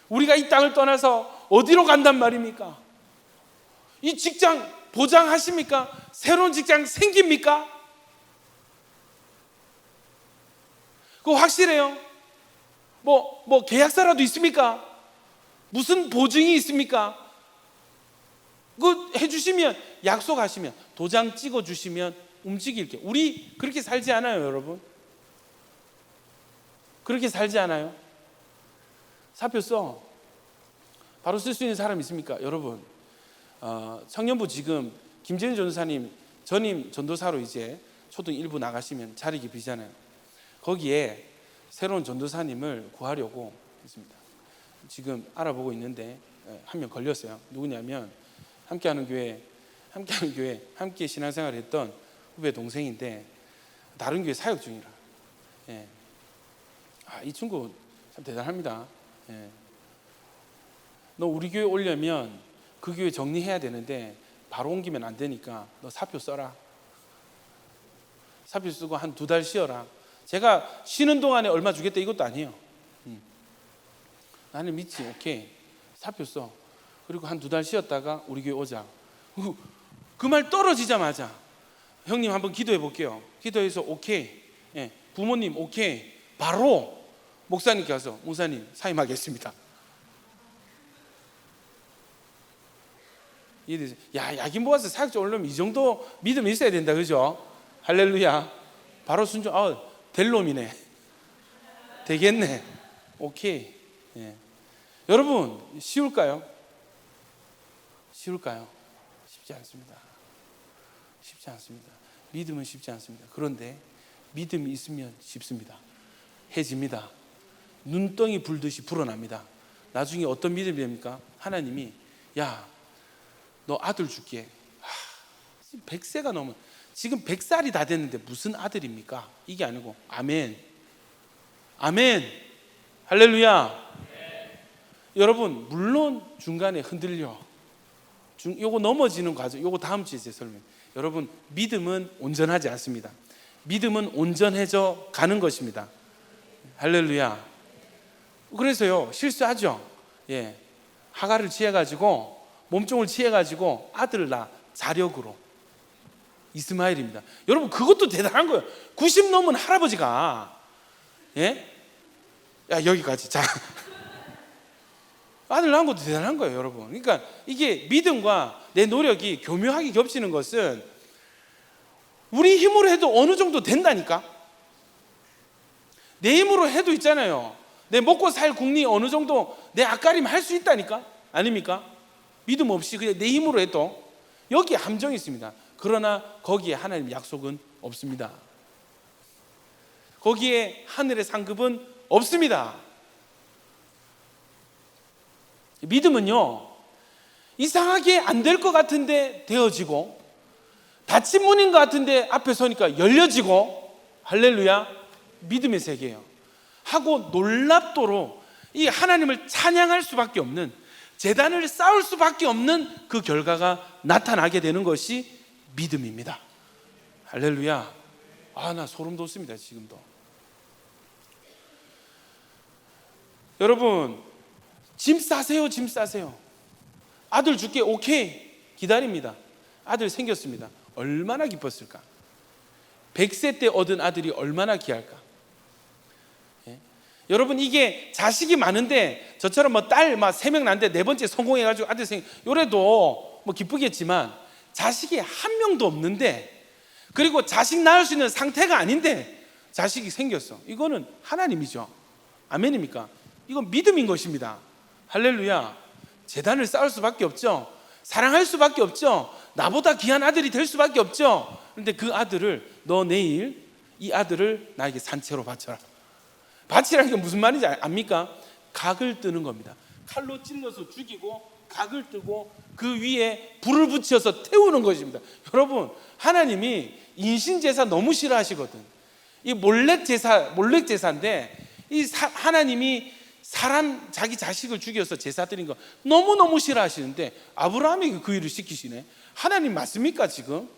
[SPEAKER 1] 우리가 이 땅을 떠나서 어디로 간단 말입니까? 이 직장 보장하십니까? 새로운 직장 생깁니까? 그거 확실해요? 뭐 계약서라도 있습니까? 무슨 보증이 있습니까? 그거 해주시면, 약속하시면, 도장 찍어주시면 움직일게요. 우리 그렇게 살지 않아요, 여러분? 그렇게 살지 않아요? 사표 써. 바로 쓸 수 있는 사람 있습니까? 여러분, 청년부 지금 김재현 전도사님 전임 전도사로 이제 초등 1부 나가시면 자리가 비잖아요. 거기에 새로운 전도사님을 구하려고 했습니다. 지금 알아보고 있는데 한 명 걸렸어요. 누구냐면 함께하는 교회 함께 신앙생활을 했던 후배 동생인데 다른 교회 사역 중이라. 이 친구 참 대단합니다. 너 우리 교회 오려면 그 교회 정리해야 되는데 바로 옮기면 안 되니까 너 사표 써라. 사표 쓰고 한 2달 쉬어라. 제가 쉬는 동안에 얼마 주겠다 이것도 아니에요. 나는 믿지. 오케이, 사표 써. 그리고 한 2달 쉬었다가 우리 교회 오자. 그 말 떨어지자마자 형님 한번 기도해 볼게요. 기도해서 오케이, 부모님 오케이, 바로 목사님께 가서 목사님 사임하겠습니다. 야, 야긴 모아서 사역자 오려면 이 정도 믿음이 있어야 된다, 그죠? 할렐루야. 바로 순종. 될 놈이네. 되겠네. 오케이. 여러분 쉬울까요? 쉬울까요? 쉽지 않습니다. 쉽지 않습니다. 믿음은 쉽지 않습니다. 그런데 믿음이 있으면 쉽습니다. 해집니다. 눈덩이 불듯이 불어납니다. 나중에 어떤 믿음이 됩니까? 하나님이 야, 너 아들 줄게. 100세가 넘은, 지금 100살이 다 됐는데 무슨 아들입니까? 이게 아니고 아멘, 아멘, 할렐루야. 여러분 물론 중간에 흔들려. 요거 넘어지는 과정, 요거 다음 주에 제 설명. 여러분 믿음은 온전하지 않습니다. 믿음은 온전해져 가는 것입니다. 할렐루야. 그래서요 실수하죠. 하가를 취해가지고, 몸종을 취해가지고 아들을 낳아. 자력으로. 이스마엘입니다. 여러분 그것도 대단한 거예요. 90 넘은 할아버지가 야 여기까지. 자, 아들 낳은 것도 대단한 거예요, 여러분. 그러니까 이게 믿음과 내 노력이 교묘하게 겹치는 것은 우리 힘으로 해도 어느 정도 된다니까. 내 힘으로 해도 있잖아요. 내 먹고 살 궁리 어느 정도 내 앞가림 할 수 있다니까. 아닙니까? 믿음 없이 그냥 내 힘으로 해도 여기에 함정이 있습니다. 그러나 거기에 하나님의 약속은 없습니다. 거기에 하늘의 상급은 없습니다. 믿음은요, 이상하게 안 될 것 같은데 되어지고, 닫힌 문인 것 같은데 앞에 서니까 열려지고, 할렐루야, 믿음의 세계예요. 하고 놀랍도록 이 하나님을 찬양할 수밖에 없는, 제단을 쌓을 수밖에 없는 그 결과가 나타나게 되는 것이 믿음입니다. 할렐루야. 나 소름 돋습니다. 지금도. 여러분, 짐 싸세요. 짐 싸세요. 아들 줄게. 오케이. 기다립니다. 아들 생겼습니다. 얼마나 기뻤을까. 100세 때 얻은 아들이 얼마나 귀할까. 여러분, 이게 자식이 많은데 저처럼 딸 3명 낳는데 4번째 성공해가지고 아들 요래도 기쁘겠지만, 자식이 한 명도 없는데, 그리고 자식 낳을 수 있는 상태가 아닌데 자식이 생겼어. 이거는 하나님이죠. 아멘입니까? 이건 믿음인 것입니다. 할렐루야. 재단을 쌓을 수밖에 없죠. 사랑할 수밖에 없죠. 나보다 귀한 아들이 될 수밖에 없죠. 그런데 그 아들을, 너 내일 이 아들을 나에게 산채로 바쳐라. 바치라는 게 무슨 말인지 압니까? 각을 뜨는 겁니다. 칼로 찔러서 죽이고 각을 뜨고 그 위에 불을 붙여서 태우는 것입니다. 여러분, 하나님이 인신제사 너무 싫어하시거든. 이 몰렉제사인데, 하나님이 사람, 자기 자식을 죽여서 제사 드린 거 너무너무 싫어하시는데 아브라함에게 그 일을 시키시네. 하나님 맞습니까 지금?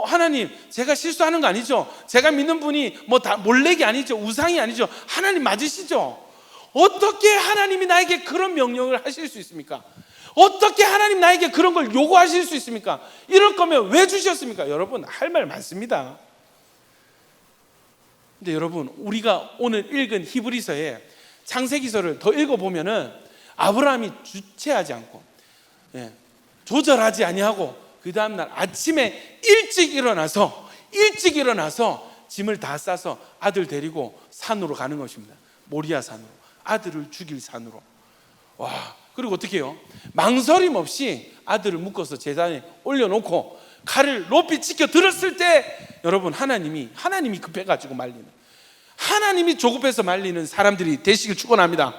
[SPEAKER 1] 하나님, 제가 실수하는 거 아니죠? 제가 믿는 분이 다 몰렉이 아니죠? 우상이 아니죠? 하나님 맞으시죠? 어떻게 하나님이 나에게 그런 명령을 하실 수 있습니까? 어떻게 하나님 나에게 그런 걸 요구하실 수 있습니까? 이럴 거면 왜 주셨습니까? 여러분, 할 말 많습니다. 근데 여러분, 우리가 오늘 읽은 히브리서에 창세기서를 더 읽어보면은 아브라함이 주체하지 않고, 조절하지 아니하고, 그 다음날 아침에 일찍 일어나서 짐을 다 싸서 아들 데리고 산으로 가는 것입니다. 모리아 산으로, 아들을 죽일 산으로. 그리고 어떻게 해요? 망설임 없이 아들을 묶어서 제단에 올려놓고 칼을 높이 치켜 들었을 때, 여러분, 하나님이 급해가지고 말리는, 하나님이 조급해서 말리는 사람들이 되시길 축원합니다.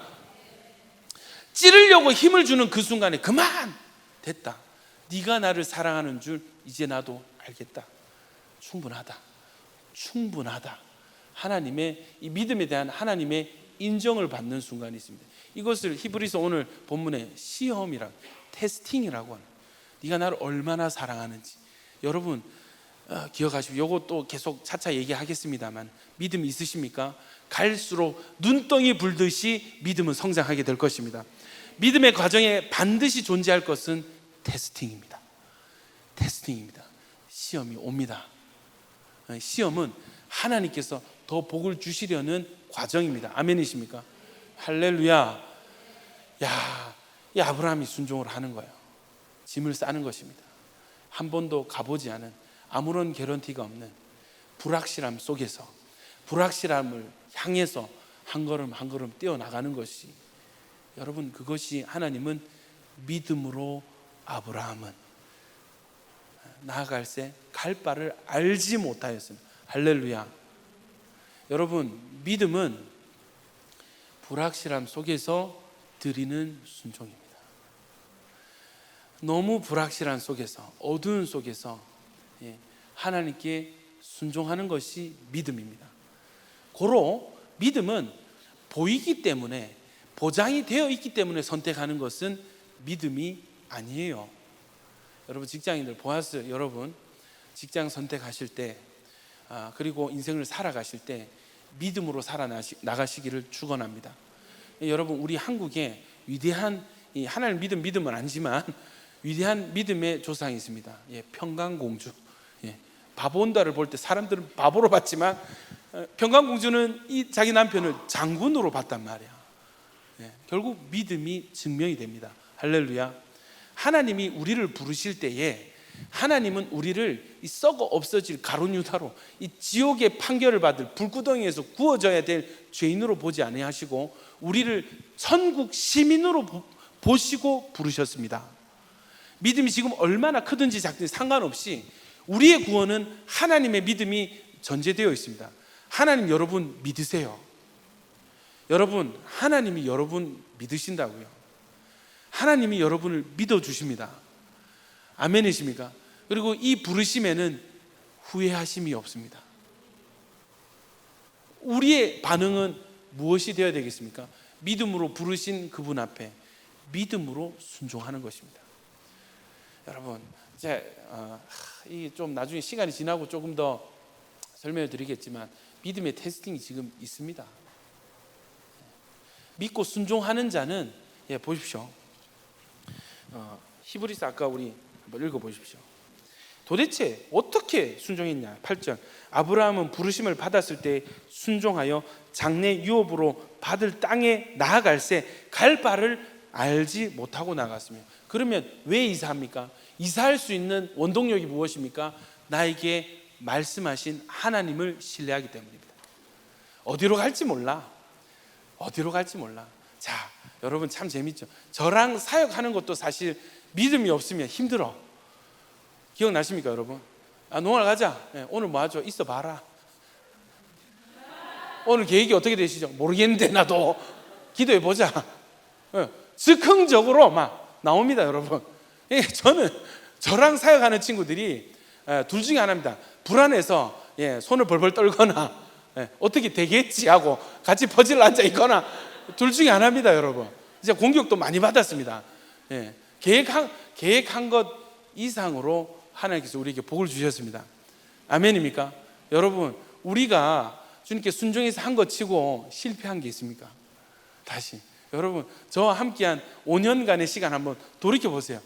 [SPEAKER 1] 찌르려고 힘을 주는 그 순간에 그만! 됐다. 네가 나를 사랑하는 줄 이제 나도 알겠다. 충분하다. 하나님의, 이 믿음에 대한 하나님의 인정을 받는 순간이 있습니다. 이것을 히브리서 오늘 본문에 시험이라고, 테스팅이라고 하는, 네가 나를 얼마나 사랑하는지. 여러분, 기억하시고, 이것도 계속 차차 얘기하겠습니다만, 믿음 있으십니까? 갈수록 눈덩이 불듯이 믿음은 성장하게 될 것입니다. 믿음의 과정에 반드시 존재할 것은 테스팅입니다. 시험이 옵니다. 시험은 하나님께서 더 복을 주시려는 과정입니다. 아멘이십니까? 할렐루야. 이 아브라함이 순종을 하는 거예요. 짐을 싸는 것입니다. 한 번도 가보지 않은, 아무런 개런티가 없는 불확실함 속에서, 불확실함을 향해서 한 걸음 한 걸음 뛰어나가는 것이, 여러분, 그것이 하나님은 믿음으로 아브라함은 나아갈새 갈 바를 알지 못하였습니다. 할렐루야. 여러분, 믿음은 불확실함 속에서 드리는 순종입니다. 너무 불확실한 속에서, 어두운 속에서 하나님께 순종하는 것이 믿음입니다. 고로 믿음은 보이기 때문에, 보장이 되어 있기 때문에 선택하는 것은 믿음이 아니에요. 여러분, 직장인들 보았어요? 여러분, 직장 선택하실 때, 그리고 인생을 살아가실 때 믿음으로 살아나가시기를 축원합니다. 여러분, 우리 한국에 위대한, 하나님 믿음은 아니지만 위대한 믿음의 조상이 있습니다. 평강공주. 바본다를 볼 때 사람들은 바보로 봤지만, 평강공주는 자기 남편을 장군으로 봤단 말이야. 결국 믿음이 증명이 됩니다. 할렐루야. 하나님이 우리를 부르실 때에, 하나님은 우리를 이 썩어 없어질 가룟 유다로, 이 지옥의 판결을 받을 불구덩이에서 구워져야 될 죄인으로 보지 아니하시고 우리를 천국 시민으로 보시고 부르셨습니다. 믿음이 지금 얼마나 크든지 작든지 상관없이 우리의 구원은 하나님의 믿음이 전제되어 있습니다. 하나님 여러분 믿으세요. 여러분, 하나님이 여러분 믿으신다고요. 하나님이 여러분을 믿어주십니다. 아멘이십니까? 그리고 이 부르심에는 후회하심이 없습니다. 우리의 반응은 무엇이 되어야 되겠습니까? 믿음으로 부르신 그분 앞에 믿음으로 순종하는 것입니다. 여러분, 이게 좀 나중에 시간이 지나고 조금 더 설명을 드리겠지만 믿음의 테스팅이 지금 있습니다. 믿고 순종하는 자는 보십시오. 히브리서 아까 우리 한번 읽어보십시오. 도대체 어떻게 순종했냐? 8절, 아브라함은 부르심을 받았을 때 순종하여 장래 유업으로 받을 땅에 나아갈새 갈 바를 알지 못하고 나갔으며. 그러면 왜 이사합니까? 이사할 수 있는 원동력이 무엇입니까? 나에게 말씀하신 하나님을 신뢰하기 때문입니다. 어디로 갈지 몰라. 자, 여러분 참 재밌죠? 저랑 사역하는 것도 사실 믿음이 없으면 힘들어. 기억나십니까 여러분? 농활 가자. 오늘 뭐 하죠? 있어 봐라. 오늘 계획이 어떻게 되시죠? 모르겠는데 나도 기도해 보자. 즉흥적으로 막 나옵니다 여러분. 저는 저랑 사역하는 친구들이 둘 중에 하나입니다. 불안해서 손을 벌벌 떨거나 어떻게 되겠지 하고 같이 퍼즐 앉아 있거나 둘 중에 하나입니다 여러분. 이제 공격도 많이 받았습니다. 계획한 것 이상으로 하나님께서 우리에게 복을 주셨습니다. 아멘입니까? 여러분, 우리가 주님께 순종해서 한 것 치고 실패한 게 있습니까? 다시 여러분, 저와 함께한 5년간의 시간 한번 돌이켜 보세요.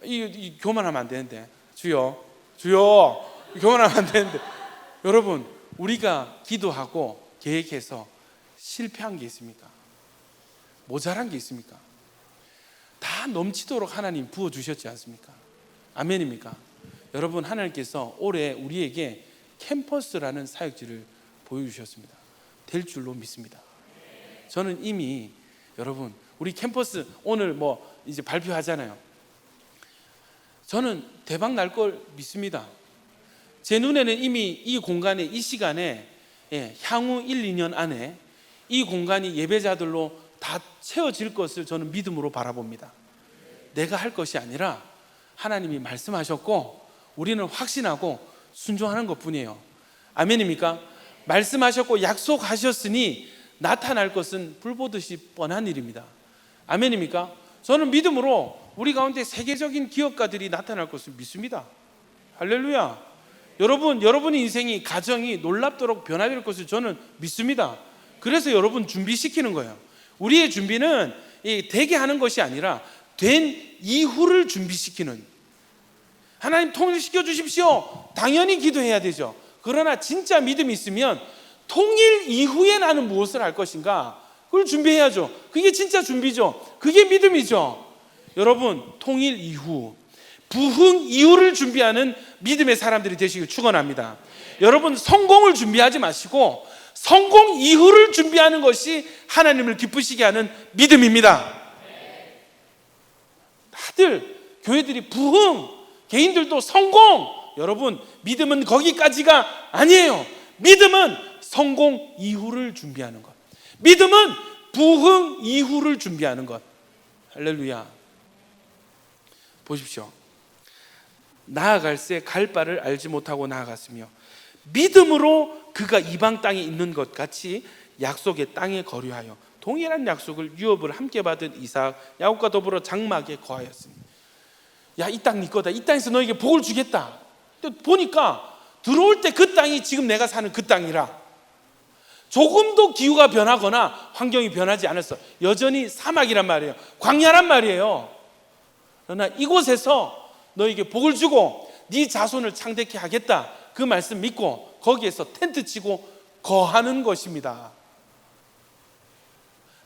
[SPEAKER 1] 이 교만하면 안 되는데, 주여 교만하면 안 되는데, 여러분, 우리가 기도하고 계획해서 실패한 게 있습니까? 모자란 게 있습니까? 다 넘치도록 하나님 부어주셨지 않습니까? 아멘입니까? 여러분, 하나님께서 올해 우리에게 캠퍼스라는 사역지를 보여주셨습니다. 될 줄로 믿습니다. 저는 이미 여러분, 우리 캠퍼스 오늘 이제 발표하잖아요. 저는 대박 날 걸 믿습니다. 제 눈에는 이미 이 공간에, 이 시간에 향후 1, 2년 안에 이 공간이 예배자들로 다 채워질 것을 저는 믿음으로 바라봅니다. 내가 할 것이 아니라 하나님이 말씀하셨고 우리는 확신하고 순종하는 것뿐이에요. 아멘입니까? 말씀하셨고 약속하셨으니 나타날 것은 불보듯이 뻔한 일입니다. 아멘입니까? 저는 믿음으로 우리 가운데 세계적인 기업가들이 나타날 것을 믿습니다. 할렐루야. 여러분의 인생이, 가정이 놀랍도록 변화될 것을 저는 믿습니다. 그래서 여러분 준비시키는 거예요. 우리의 준비는 되게 하는 것이 아니라 된 이후를 준비시키는. 하나님 통일시켜 주십시오. 당연히 기도해야 되죠. 그러나 진짜 믿음이 있으면 통일 이후에 나는 무엇을 할 것인가, 그걸 준비해야죠. 그게 진짜 준비죠. 그게 믿음이죠. 여러분, 통일 이후, 부흥 이후를 준비하는 믿음의 사람들이 되시길 축원합니다. 여러분, 성공을 준비하지 마시고 성공 이후를 준비하는 것이 하나님을 기쁘시게 하는 믿음입니다. 다들 교회들이 부흥, 개인들도 성공. 여러분, 믿음은 거기까지가 아니에요. 믿음은 성공 이후를 준비하는 것. 믿음은 부흥 이후를 준비하는 것. 할렐루야. 보십시오. 나아갈새 갈 바를 알지 못하고 나아갔으며 믿음으로 그가 이방 땅에 있는 것 같이 약속의 땅에 거류하여 동일한 약속을 유업을 함께 받은 이삭, 야곱과 더불어 장막에 거하였으니. 야, 이 땅 네 거다. 이 땅에서 너에게 복을 주겠다. 보니까 들어올 때 그 땅이 지금 내가 사는 그 땅이라. 조금도 기후가 변하거나 환경이 변하지 않았어. 여전히 사막이란 말이에요. 광야란 말이에요. 그러나 이곳에서 너에게 복을 주고 네 자손을 창대케 하겠다. 그 말씀 믿고 거기에서 텐트 치고 거하는 것입니다.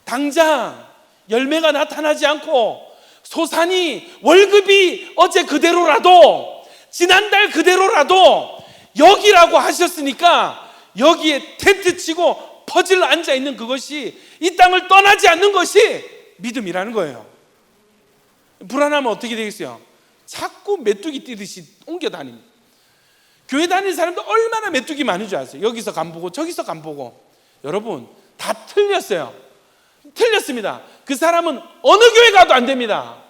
[SPEAKER 1] 당장 열매가 나타나지 않고 소산이, 월급이 어제 그대로라도, 지난달 그대로라도 여기라고 하셨으니까 여기에 텐트 치고 퍼즐로 앉아 있는 그것이, 이 땅을 떠나지 않는 것이 믿음이라는 거예요. 불안하면 어떻게 되겠어요? 자꾸 메뚜기 뛰듯이 옮겨 다닙니다. 교회 다니는 사람도 얼마나 메뚜기 많은 줄 아세요? 여기서 간보고 저기서 간보고. 여러분, 다 틀렸어요. 틀렸습니다. 그 사람은 어느 교회 가도 안 됩니다.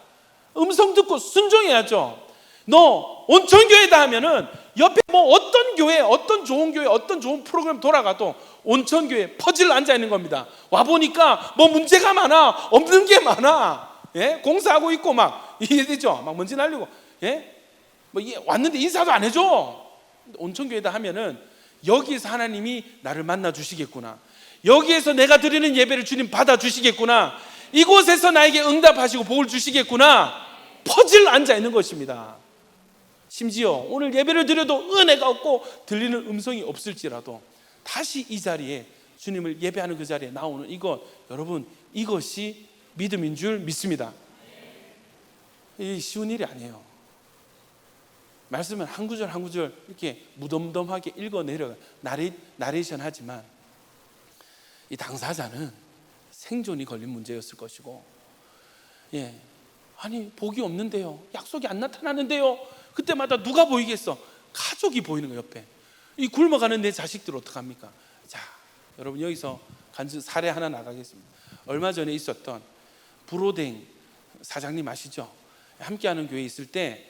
[SPEAKER 1] 음성 듣고 순종해야죠. 너 온천교회다 하면은 옆에 뭐 어떤 교회, 어떤 좋은 교회, 어떤 좋은 프로그램 돌아가도 온천교회 퍼즐 앉아 있는 겁니다. 와보니까 뭐 문제가 많아, 없는 게 많아. 예? 공사하고 있고 막 이해되죠? 막 먼지 날리고, 예? 뭐 왔는데 인사도 안 해줘. 온천교회다 하면은 여기서 하나님이 나를 만나 주시겠구나, 여기에서 내가 드리는 예배를 주님 받아 주시겠구나, 이곳에서 나에게 응답하시고 복을 주시겠구나, 퍼즐 앉아 있는 것입니다. 심지어 오늘 예배를 드려도 은혜가 없고 들리는 음성이 없을지라도 다시 이 자리에 주님을 예배하는 그 자리에 나오는 이것, 여러분, 이것이 믿음인 줄 믿습니다. 이 쉬운 일이 아니에요. 말씀은 한 구절 한 구절 이렇게 무덤덤하게 읽어내려 나레이션 하지만 이 당사자는 생존이 걸린 문제였을 것이고, 예, 아니 복이 없는데요, 약속이 안 나타나는데요, 그때마다 누가 보이겠어? 가족이 보이는 거예요. 옆에 이 굶어가는 내 자식들 어떡합니까? 자, 여러분, 여기서 간증 사례 하나 나가겠습니다. 얼마 전에 있었던 브로댕 사장님 아시죠? 함께하는 교회에 있을 때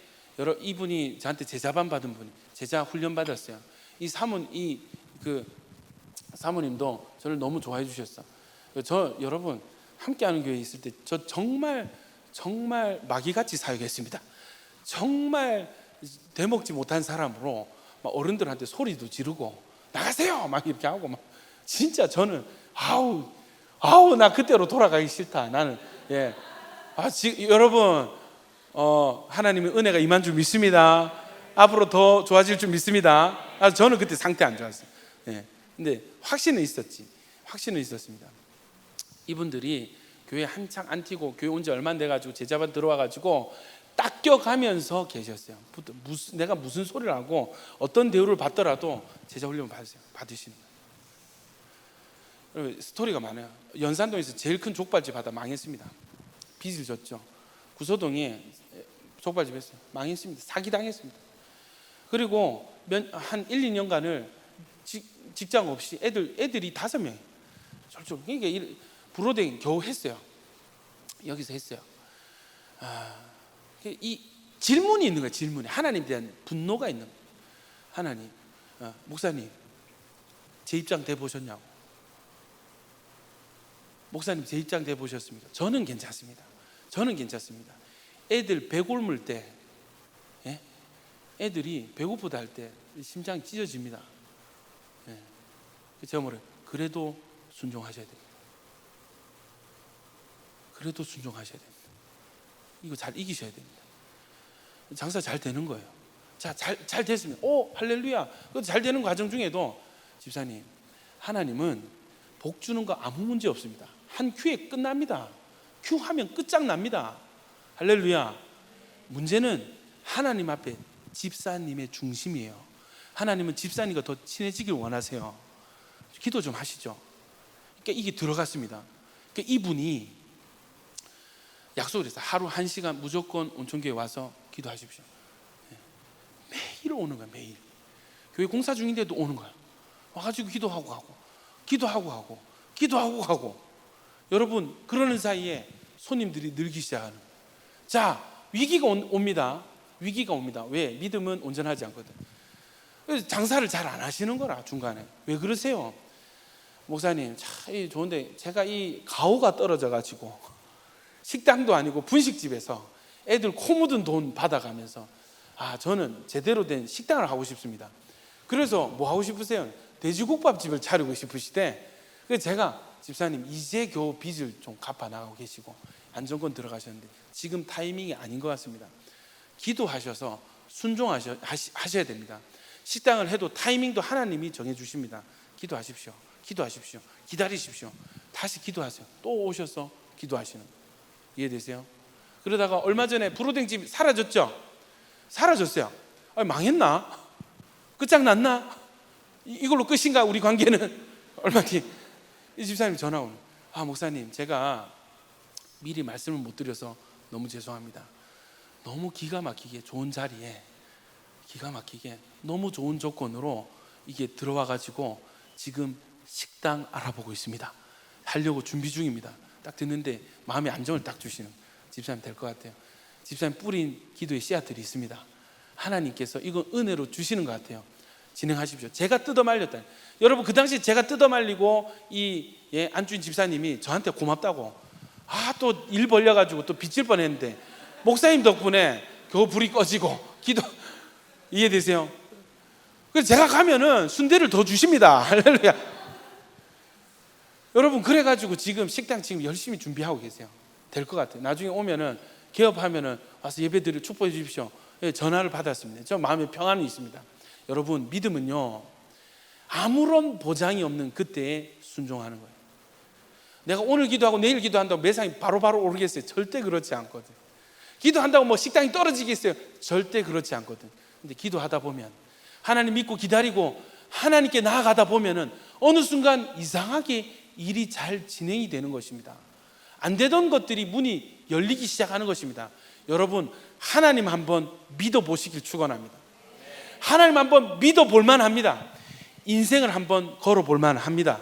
[SPEAKER 1] 이분이 저한테 제자반 받은 분이, 제자 훈련 받았어요. 이 사모님도 저를 너무 좋아해 주셨어. 여러분, 함께하는 교회에 있을 때 저 정말 마귀같이 사역했습니다. 정말 되먹지 못한 사람으로 막 어른들한테 소리도 지르고 나가세요 막 이렇게 하고 막, 진짜 저는 아우 나 그때로 돌아가기 싫다. 나는, 예, 여러분, 하나님의 은혜가 임한 줄 믿습니다. 앞으로 더 좋아질 줄 믿습니다. 저는 그때 상태 안 좋았어요. 예, 근데 확신은 있었습니다. 이분들이 교회 한창 안 튀고 교회 온 지 얼마 안 돼가지고 제자반 들어와가지고 닦여가면서 계셨어요. 내가 무슨 소리를 하고 어떤 대우를 받더라도 제자 훈련을 받으시는 거예요. 스토리가 많아요. 연산동에서 제일 큰 족발집 하다 망했습니다. 빚을 졌죠. 구소동에 족발집 했어요. 망했습니다. 사기당했습니다. 그리고 한 1, 2년간을 직장 없이 애들이 5명 절쪽. 그러니까 브로댕 겨우 했어요. 여기서 했어요. 이 질문이 있는 거예요. 질문이 하나님에 대한 분노가 있는 거예요. 하나님, 목사님 제 입장 돼 보셨냐고. 목사님 제 입장 돼 보셨습니까? 저는 괜찮습니다. 애들 배 굶을 때, 예? 애들이 배고프다 할 때 심장이 찢어집니다. 예. 제가 뭐래요? 그래도 순종하셔야 됩니다. 이거 잘 이기셔야 됩니다. 장사 잘 되는 거예요. 자, 잘 됐습니다. 오, 할렐루야. 잘 되는 과정 중에도 집사님, 하나님은 복 주는 거 아무 문제 없습니다. 한 큐에 끝납니다. 큐 하면 끝장납니다. 할렐루야. 문제는 하나님 앞에 집사님의 중심이에요. 하나님은 집사님과 더 친해지길 원하세요. 기도 좀 하시죠. 그러니까 이게 들어갔습니다. 그러니까 이분이 약속을 했어요. 하루 1시간 무조건 온천교회 와서 기도하십시오. 매일 오는 거야. 매일 교회 공사 중인데도 오는 거야. 와가지고 기도하고 가고. 여러분, 그러는 사이에 손님들이 늘기 시작하는 거예요. 자, 위기가 옵니다. 왜? 믿음은 온전하지 않거든. 그래서 장사를 잘 안 하시는 거라. 중간에 왜 그러세요? 목사님, 참 좋은데 제가 이 가오가 떨어져 가지고 식당도 아니고 분식집에서 애들 코 묻은 돈 받아가면서 저는 제대로 된 식당을 하고 싶습니다. 그래서 뭐 하고 싶으세요? 돼지국밥집을 차리고 싶으시대. 그래서 제가, 집사님 이제 겨우 빚을 좀 갚아 나가고 계시고 안정권 들어가셨는데 지금 타이밍이 아닌 것 같습니다. 기도하셔서 순종하셔야 됩니다. 식당을 해도 타이밍도 하나님이 정해주십니다. 기도하십시오. 기다리십시오. 다시 기도하세요. 또 오셔서 기도하시는 거예요. 이해되세요? 그러다가 얼마 전에 브로댕집이 사라졌어요. 망했나? 끝장났나? 이걸로 끝인가 우리 관계는? 얼마 뒤에 이 집사님 전화 오는, 목사님 제가 미리 말씀을 못 드려서 너무 죄송합니다. 너무 기가 막히게 좋은 자리에 기가 막히게 너무 좋은 조건으로 이게 들어와 가지고 지금 식당 알아보고 있습니다. 하려고 준비 중입니다. 딱 듣는데 마음의 안정을 딱 주시는 집사님 될 것 같아요. 집사님 뿌린 기도의 씨앗들이 있습니다. 하나님께서 이거 은혜로 주시는 것 같아요. 진행하십시오. 제가 뜯어 말렸다. 여러분 그 당시 제가 뜯어 말리고 이 안주인 집사님이 저한테 고맙다고 또 일 벌려가지고 또 빚질 뻔했는데 목사님 덕분에 겨우 불이 꺼지고 기도 이해되세요? 그래서 제가 가면은 순대를 더 주십니다. 할렐루야. 여러분 그래가지고 지금 식당 지금 열심히 준비하고 계세요. 될 것 같아요. 나중에 오면은 개업하면은 와서 예배드려 축복해 주십시오. 전화를 받았습니다. 저 마음에 평안이 있습니다. 여러분 믿음은요 아무런 보장이 없는 그때에 순종하는 거예요. 내가 오늘 기도하고 내일 기도한다고 매상이 바로바로 오르겠어요? 절대 그렇지 않거든. 기도한다고 뭐 식당이 떨어지겠어요? 절대 그렇지 않거든. 근데 기도하다 보면 하나님 믿고 기다리고 하나님께 나아가다 보면은 어느 순간 이상하게 일이 잘 진행이 되는 것입니다. 안 되던 것들이 문이 열리기 시작하는 것입니다. 여러분 하나님 한번 믿어보시길 축원합니다. 하나님 한번 믿어볼 만합니다. 인생을 한번 걸어볼 만합니다.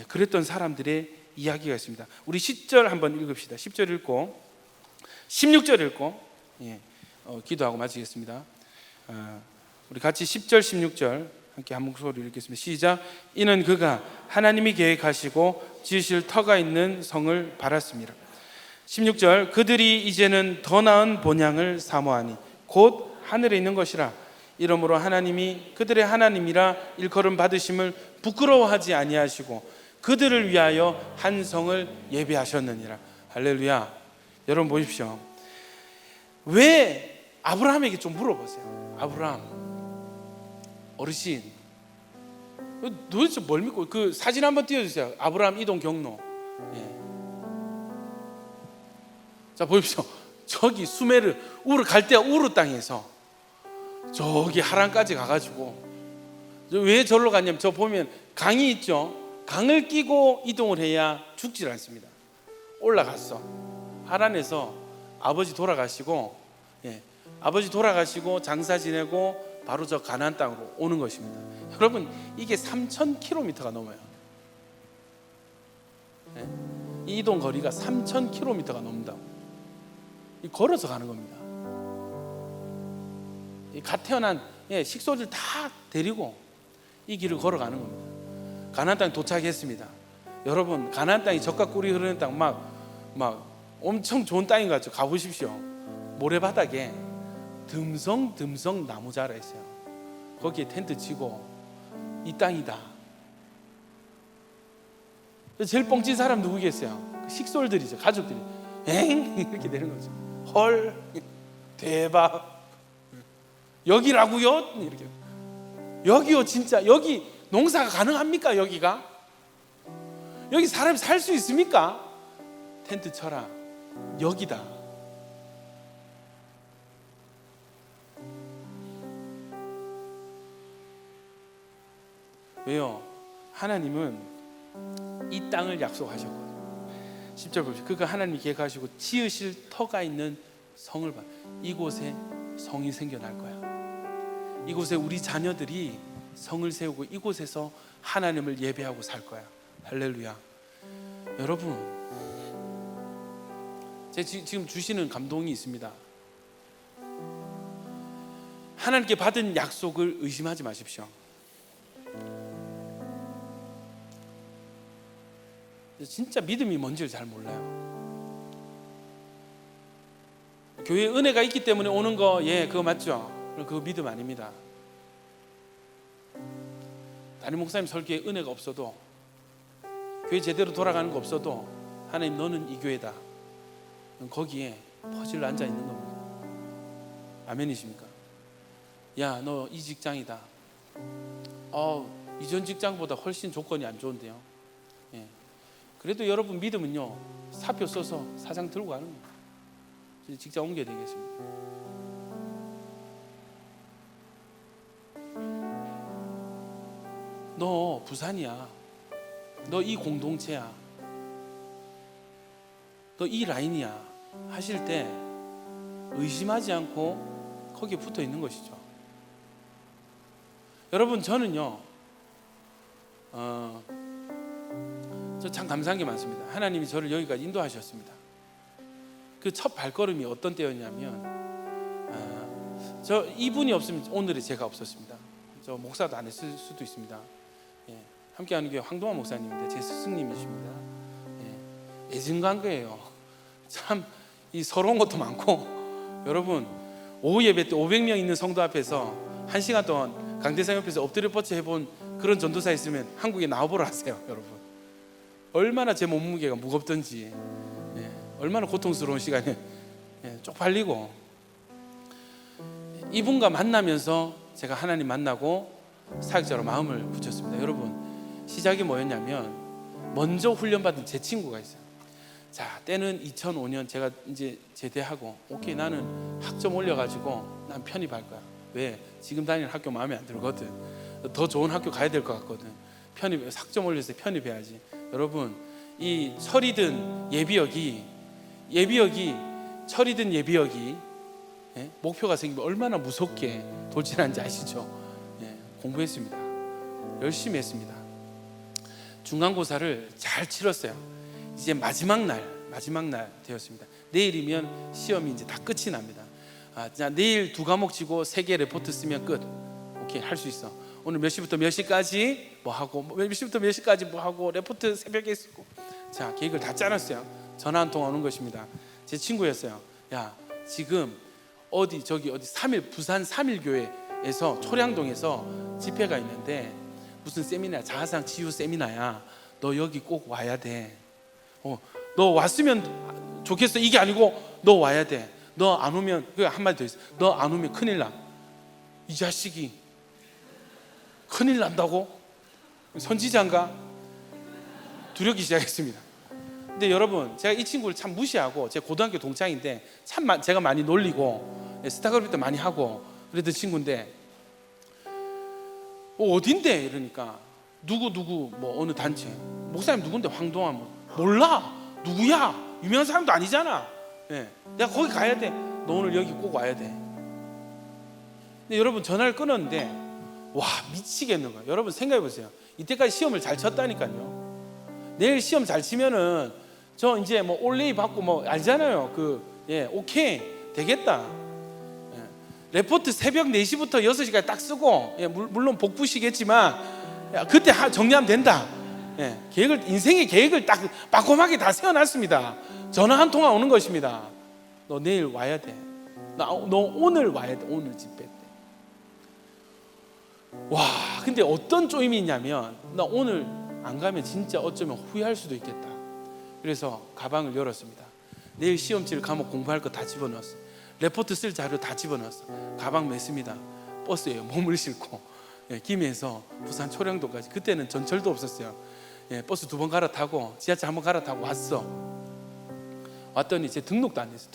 [SPEAKER 1] 그랬던 사람들의 이야기가 있습니다. 우리 10절 한번 읽읍시다. 10절 읽고 16절 읽고 기도하고 마치겠습니다. 우리 같이 10절 16절 함께 한 목소리로 읽겠습니다. 시작. 이는 그가 하나님이 계획하시고 지으실 터가 있는 성을 바랐습니다. 16절 그들이 이제는 더 나은 본향을 사모하니 곧 하늘에 있는 것이라. 이러므로 하나님이 그들의 하나님이라 일컬음 받으심을 부끄러워하지 아니하시고 그들을 위하여 한 성을 예비하셨느니라. 할렐루야. 여러분 보십시오. 왜 아브라함에게 좀 물어보세요. 아브라함 어르신 도대체 뭘 믿고 그 사진 한번 띄워주세요. 아브라함 이동 경로. 자 보십시오. 저기 수메르 우르 갈대아 우르 땅에서 저기 하란까지 가가지고 왜 저리로 갔냐면 저 보면 강이 있죠. 강을 끼고 이동을 해야 죽질 않습니다. 올라갔어. 하란에서 아버지 돌아가시고 아버지 돌아가시고 장사 지내고 바로 저 가나안 땅으로 오는 것입니다. 여러분 이게 3,000km가 넘어요. 이 이동 거리가 3,000km가 넘는다고. 걸어서 가는 겁니다. 갓 태어난 식소들 다 데리고 이 길을 걸어가는 겁니다. 가나안 땅 도착했습니다. 여러분 가나안 땅이 젖과 꿀이 흐르는 땅 막 엄청 좋은 땅인 것 같죠? 가보십시오. 모래바닥에 듬성듬성 나무 자라 있어요. 거기에 텐트 치고 이 땅이다. 제일 뻥친 사람 누구겠어요? 식솔들이죠. 가족들이 엥 이렇게 되는 거죠. 헐 대박 여기라고요? 이렇게 여기요 진짜 여기 농사가 가능합니까? 여기가 여기 사람이 살 수 있습니까? 텐트 쳐라 여기다. 왜요? 하나님은 이 땅을 약속하셨거든요. 10절 보십시오. 그가 하나님이 계획하시고 지으실 터가 있는 성을 봐. 이곳에 성이 생겨날 거야. 이곳에 우리 자녀들이 성을 세우고 이곳에서 하나님을 예배하고 살 거야. 할렐루야. 여러분 제가 지금 주시는 감동이 있습니다. 하나님께 받은 약속을 의심하지 마십시오. 진짜 믿음이 뭔지를 잘 몰라요. 교회에 은혜가 있기 때문에 오는 거 그거 맞죠? 그거 믿음 아닙니다. 다른 목사님 설교에 은혜가 없어도 교회 제대로 돌아가는 거 없어도 하나님 너는 이 교회다. 거기에 퍼질러 앉아 있는 겁니다. 아멘이십니까? 야, 너 이 직장이다. 이전 직장보다 훨씬 조건이 안 좋은데요. 그래도 여러분 믿음은요 사표 써서 사장 들고 가는 거예요. 직장 옮겨야 되겠습니다. 너 부산이야. 너 이 공동체야. 너 이 라인이야 하실 때 의심하지 않고 거기에 붙어 있는 것이죠. 여러분 저는요 저 참 감사한 게 많습니다. 하나님이 저를 여기까지 인도하셨습니다. 그 첫 발걸음이 어떤 때였냐면 저 이분이 없으면 오늘의 제가 없었습니다. 저 목사도 안 했을 수도 있습니다. 예, 함께하는 교회 황동환 목사님인데 제 스승님이십니다. 예, 애증관계예요. 참 이 서러운 것도 많고 여러분 오후 예배 때 500명 있는 성도 앞에서 1시간 동안 강대상 옆에서 엎드려 뻗쳐 해본 그런 전도사 있으면 한국에 나와보라 하세요. 여러분 얼마나 제 몸무게가 무겁던지 예, 얼마나 고통스러운 시간에 예, 쪽팔리고 이분과 만나면서 제가 하나님 만나고 사역자로 마음을 붙였습니다. 여러분 시작이 뭐였냐면 먼저 훈련받은 제 친구가 있어요. 자 때는 2005년 제가 이제 제대하고 오케이 나는 학점 올려가지고 난 편입할 거야. 왜? 지금 다니는 학교 마음에 안 들거든. 더 좋은 학교 가야 될 것 같거든. 편입 학점 올려서 편입해야지. 여러분 이 철이든 예비역이 철이든 예비역이 예? 목표가 생기면 얼마나 무섭게 돌진하는지 아시죠? 예, 공부했습니다. 열심히 했습니다. 중간고사를 잘 치렀어요. 이제 마지막 날 되었습니다. 내일이면 시험이 이제 다 끝이 납니다. 자, 내일 2과목 치고 3개 레포트 쓰면 끝. 오케이 할 수 있어. 오늘 몇 시부터 몇 시까지 뭐 하고 몇 시부터 몇 시까지 뭐 하고 레포트 새벽에 쓰고. 자 계획을 다 짜놨어요. 전화 한 통 오는 것입니다. 제 친구였어요. 야 지금 어디 3일 부산 3일 교회에서 초량동에서 집회가 있는데 무슨 세미나 자아상 치유 세미나야. 너 여기 꼭 와야 돼. 너 왔으면 좋겠어. 이게 아니고 너 와야 돼. 너 안 오면 그 한마디 더 있어. 너 안 오면 큰일 나. 이 자식이 큰일 난다고? 선지자인가? 두렵기 시작했습니다. 근데 여러분 제가 이 친구를 참 무시하고 제 고등학교 동창인데 참 제가 많이 놀리고 스타그래프도 많이 하고 그랬던 친구인데 어딘데? 이러니까 누구 뭐 어느 단체 목사님 누군데 황동환 뭐 몰라 누구야 유명한 사람도 아니잖아. 예, 내가 거기 가야 돼. 너 오늘 여기 꼭 와야 돼. 근데 여러분 전화를 끊었는데 와 미치겠는 거예요. 여러분 생각해 보세요. 이때까지 시험을 잘 쳤다니까요. 내일 시험 잘 치면은 저 이제 뭐 올레이 받고 뭐 알잖아요. 오케이 되겠다. 예, 레포트 새벽 4시부터 6시까지 딱 쓰고 예, 물론 복부시겠지만 그때 정리하면 된다. 예, 인생의 계획을 딱 빠꼼하게 다 세워놨습니다. 전화 한 통화 오는 것입니다. 너 내일 와야 돼. 너 오늘 와야 돼. 오늘 집회 때. 와, 근데 어떤 쪼임이 있냐면 나 오늘 안 가면 진짜 어쩌면 후회할 수도 있겠다. 그래서 가방을 열었습니다. 내일 시험 칠 과목 공부할 거 다 집어넣었어. 레포트 쓸 자료 다 집어넣었어. 가방 맸습니다. 버스에 몸을 싣고 김해에서 부산 초량도까지. 그때는 전철도 없었어요. 예, 버스 2번 갈아타고 지하철 1번 갈아타고 왔더니 제 등록도 안 했어.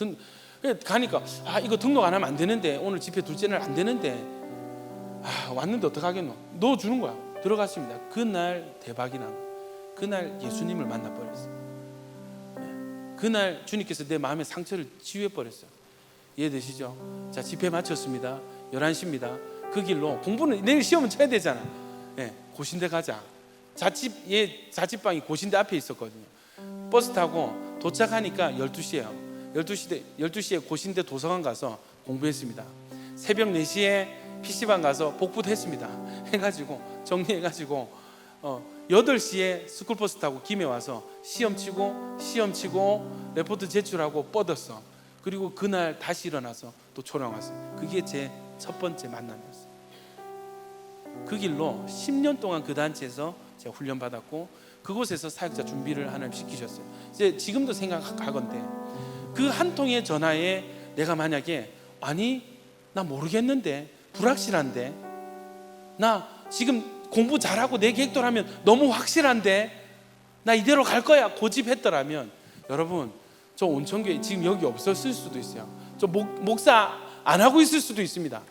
[SPEAKER 1] 가니까 이거 등록 안 하면 안 되는데 오늘 집회 둘째 날 안 되는데 왔는데 어떡하겠노? 넣어주는 거야. 들어갔습니다. 그날 대박이 난 거야. 그날 예수님을 만나버렸어요. 예, 그날 주님께서 내 마음의 상처를 치유해버렸어요. 이해되시죠? 자 집회 마쳤습니다. 11시입니다. 그 길로 공부는 내일 시험은 쳐야 되잖아. 예, 고신대 가자. 자취방이 고신대 앞에 있었거든요. 버스 타고 도착하니까 12시예요. 12시에 고신대 도서관 가서 공부했습니다. 새벽 4시에 PC방 가서 복부도 했습니다. 해가지고 정리해가지고 8시에 스쿨버스 타고 김해 와서 시험 치고 레포트 제출하고 뻗었어. 그리고 그날 다시 일어나서 또 초랑 왔어요. 그게 제 첫 번째 만남이었어요. 그 길로 10년 동안 그 단체에서 제가 훈련받았고 그곳에서 사역자 준비를 하나님 시키셨어요. 이제 지금도 생각하건대 그 한 통의 전화에 내가 만약에 나 모르겠는데 불확실한데 나 지금 공부 잘하고 내 계획대로 하면 너무 확실한데 나 이대로 갈 거야 고집했더라면 여러분 저 온천교회 지금 여기 없었을 수도 있어요. 저 목사 안 하고 있을 수도 있습니다.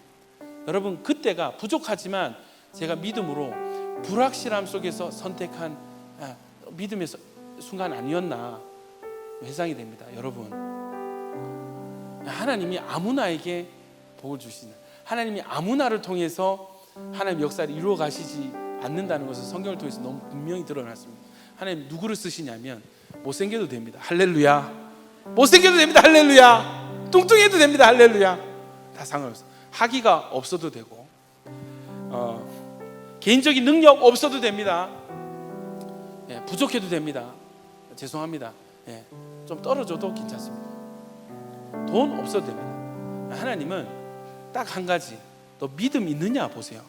[SPEAKER 1] 여러분 그때가 부족하지만 제가 믿음으로 불확실함 속에서 선택한 믿음의 순간 아니었나 회상이 됩니다. 여러분 하나님이 아무나에게 복을 주시는 하나님이 아무나를 통해서 하나님 역사를 이루어 가시지 않는다는 것을 성경을 통해서 너무 분명히 드러났습니다. 하나님 누구를 쓰시냐면 못생겨도 됩니다. 할렐루야. 못생겨도 됩니다. 할렐루야. 뚱뚱해도 됩니다. 할렐루야. 다 상관없어요. 학위가 없어도 되고 개인적인 능력 없어도 됩니다. 예, 부족해도 됩니다. 죄송합니다. 예, 좀 떨어져도 괜찮습니다. 돈 없어도 됩니다. 하나님은 딱 한 가지, 너 믿음 있느냐 보세요.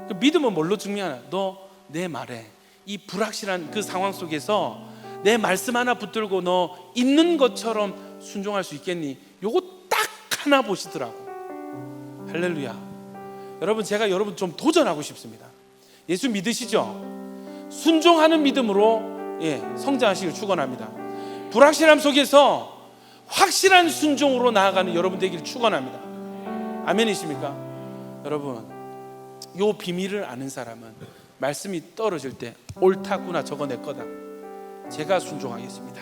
[SPEAKER 1] 그 믿음은 뭘로 증명하나? 너 내 말에 이 불확실한 그 상황 속에서 내 말씀 하나 붙들고 너 있는 것처럼 순종할 수 있겠니? 요거 딱 하나 보시더라고. 할렐루야. 여러분, 제가 여러분 좀 도전하고 싶습니다. 예수 믿으시죠? 순종하는 믿음으로 성장하시길 축원합니다. 불확실함 속에서 확실한 순종으로 나아가는 여러분 되기를 축원합니다. 아멘이십니까? 여러분, 요 비밀을 아는 사람은 말씀이 떨어질 때 옳다구나, 저거 내 거다. 제가 순종하겠습니다.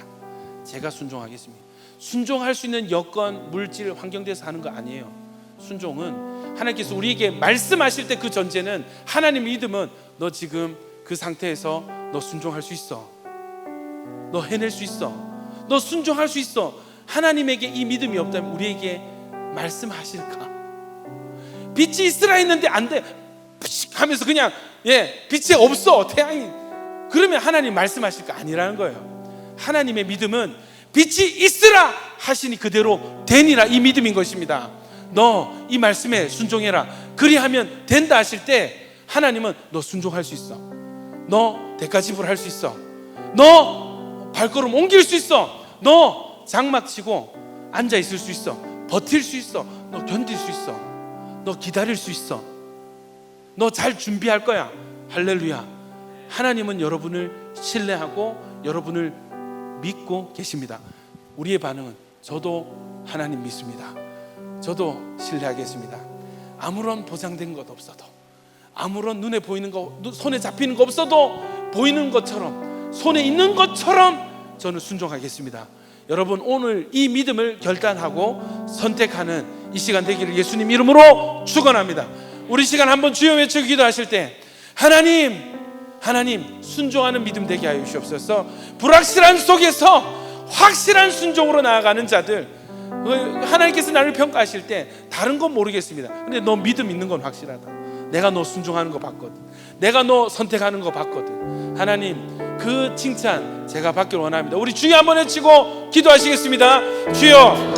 [SPEAKER 1] 제가 순종하겠습니다. 순종할 수 있는 여건, 물질, 환경대에서 하는 거 아니에요. 순종은 하나님께서 우리에게 말씀하실 때 그 전제는, 하나님 믿음은 너 지금 그 상태에서 너 순종할 수 있어. 너 해낼 수 있어. 너 순종할 수 있어. 하나님에게 이 믿음이 없다면 우리에게 말씀하실까? 빛이 있으라 했는데 안 돼 하면서 그냥 빛이 없어, 태양이. 그러면 하나님 말씀하실까? 아니라는 거예요. 하나님의 믿음은 빛이 있으라 하시니 그대로 되니라, 이 믿음인 것입니다. 너 이 말씀에 순종해라, 그리하면 된다 하실 때 하나님은 너 순종할 수 있어. 너 대가 지불할 수 있어. 너 발걸음 옮길 수 있어. 너 장막 치고 앉아 있을 수 있어. 버틸 수 있어. 너 견딜 수 있어. 너 기다릴 수 있어. 너 잘 준비할 거야. 할렐루야. 하나님은 여러분을 신뢰하고 여러분을 믿고 계십니다. 우리의 반응은 저도 하나님 믿습니다. 저도 신뢰하겠습니다. 아무런 보장된 것 없어도, 아무런 눈에 보이는 거, 손에 잡히는 거 없어도 보이는 것처럼, 손에 있는 것처럼 저는 순종하겠습니다. 여러분, 오늘 이 믿음을 결단하고 선택하는 이 시간 되기를 예수님 이름으로 축원합니다. 우리 시간 한번 주여 외치고 기도하실 때, 하나님 순종하는 믿음 되게 하여 주시옵소서. 불확실한 속에서 확실한 순종으로 나아가는 자들, 하나님께서 나를 평가하실 때 다른 건 모르겠습니다. 근데 너 믿음 있는 건 확실하다. 내가 너 순종하는 거 봤거든. 내가 너 선택하는 거 봤거든. 하나님, 그 칭찬 제가 받기를 원합니다. 우리 주여 한번 외치고 기도하시겠습니다. 주여,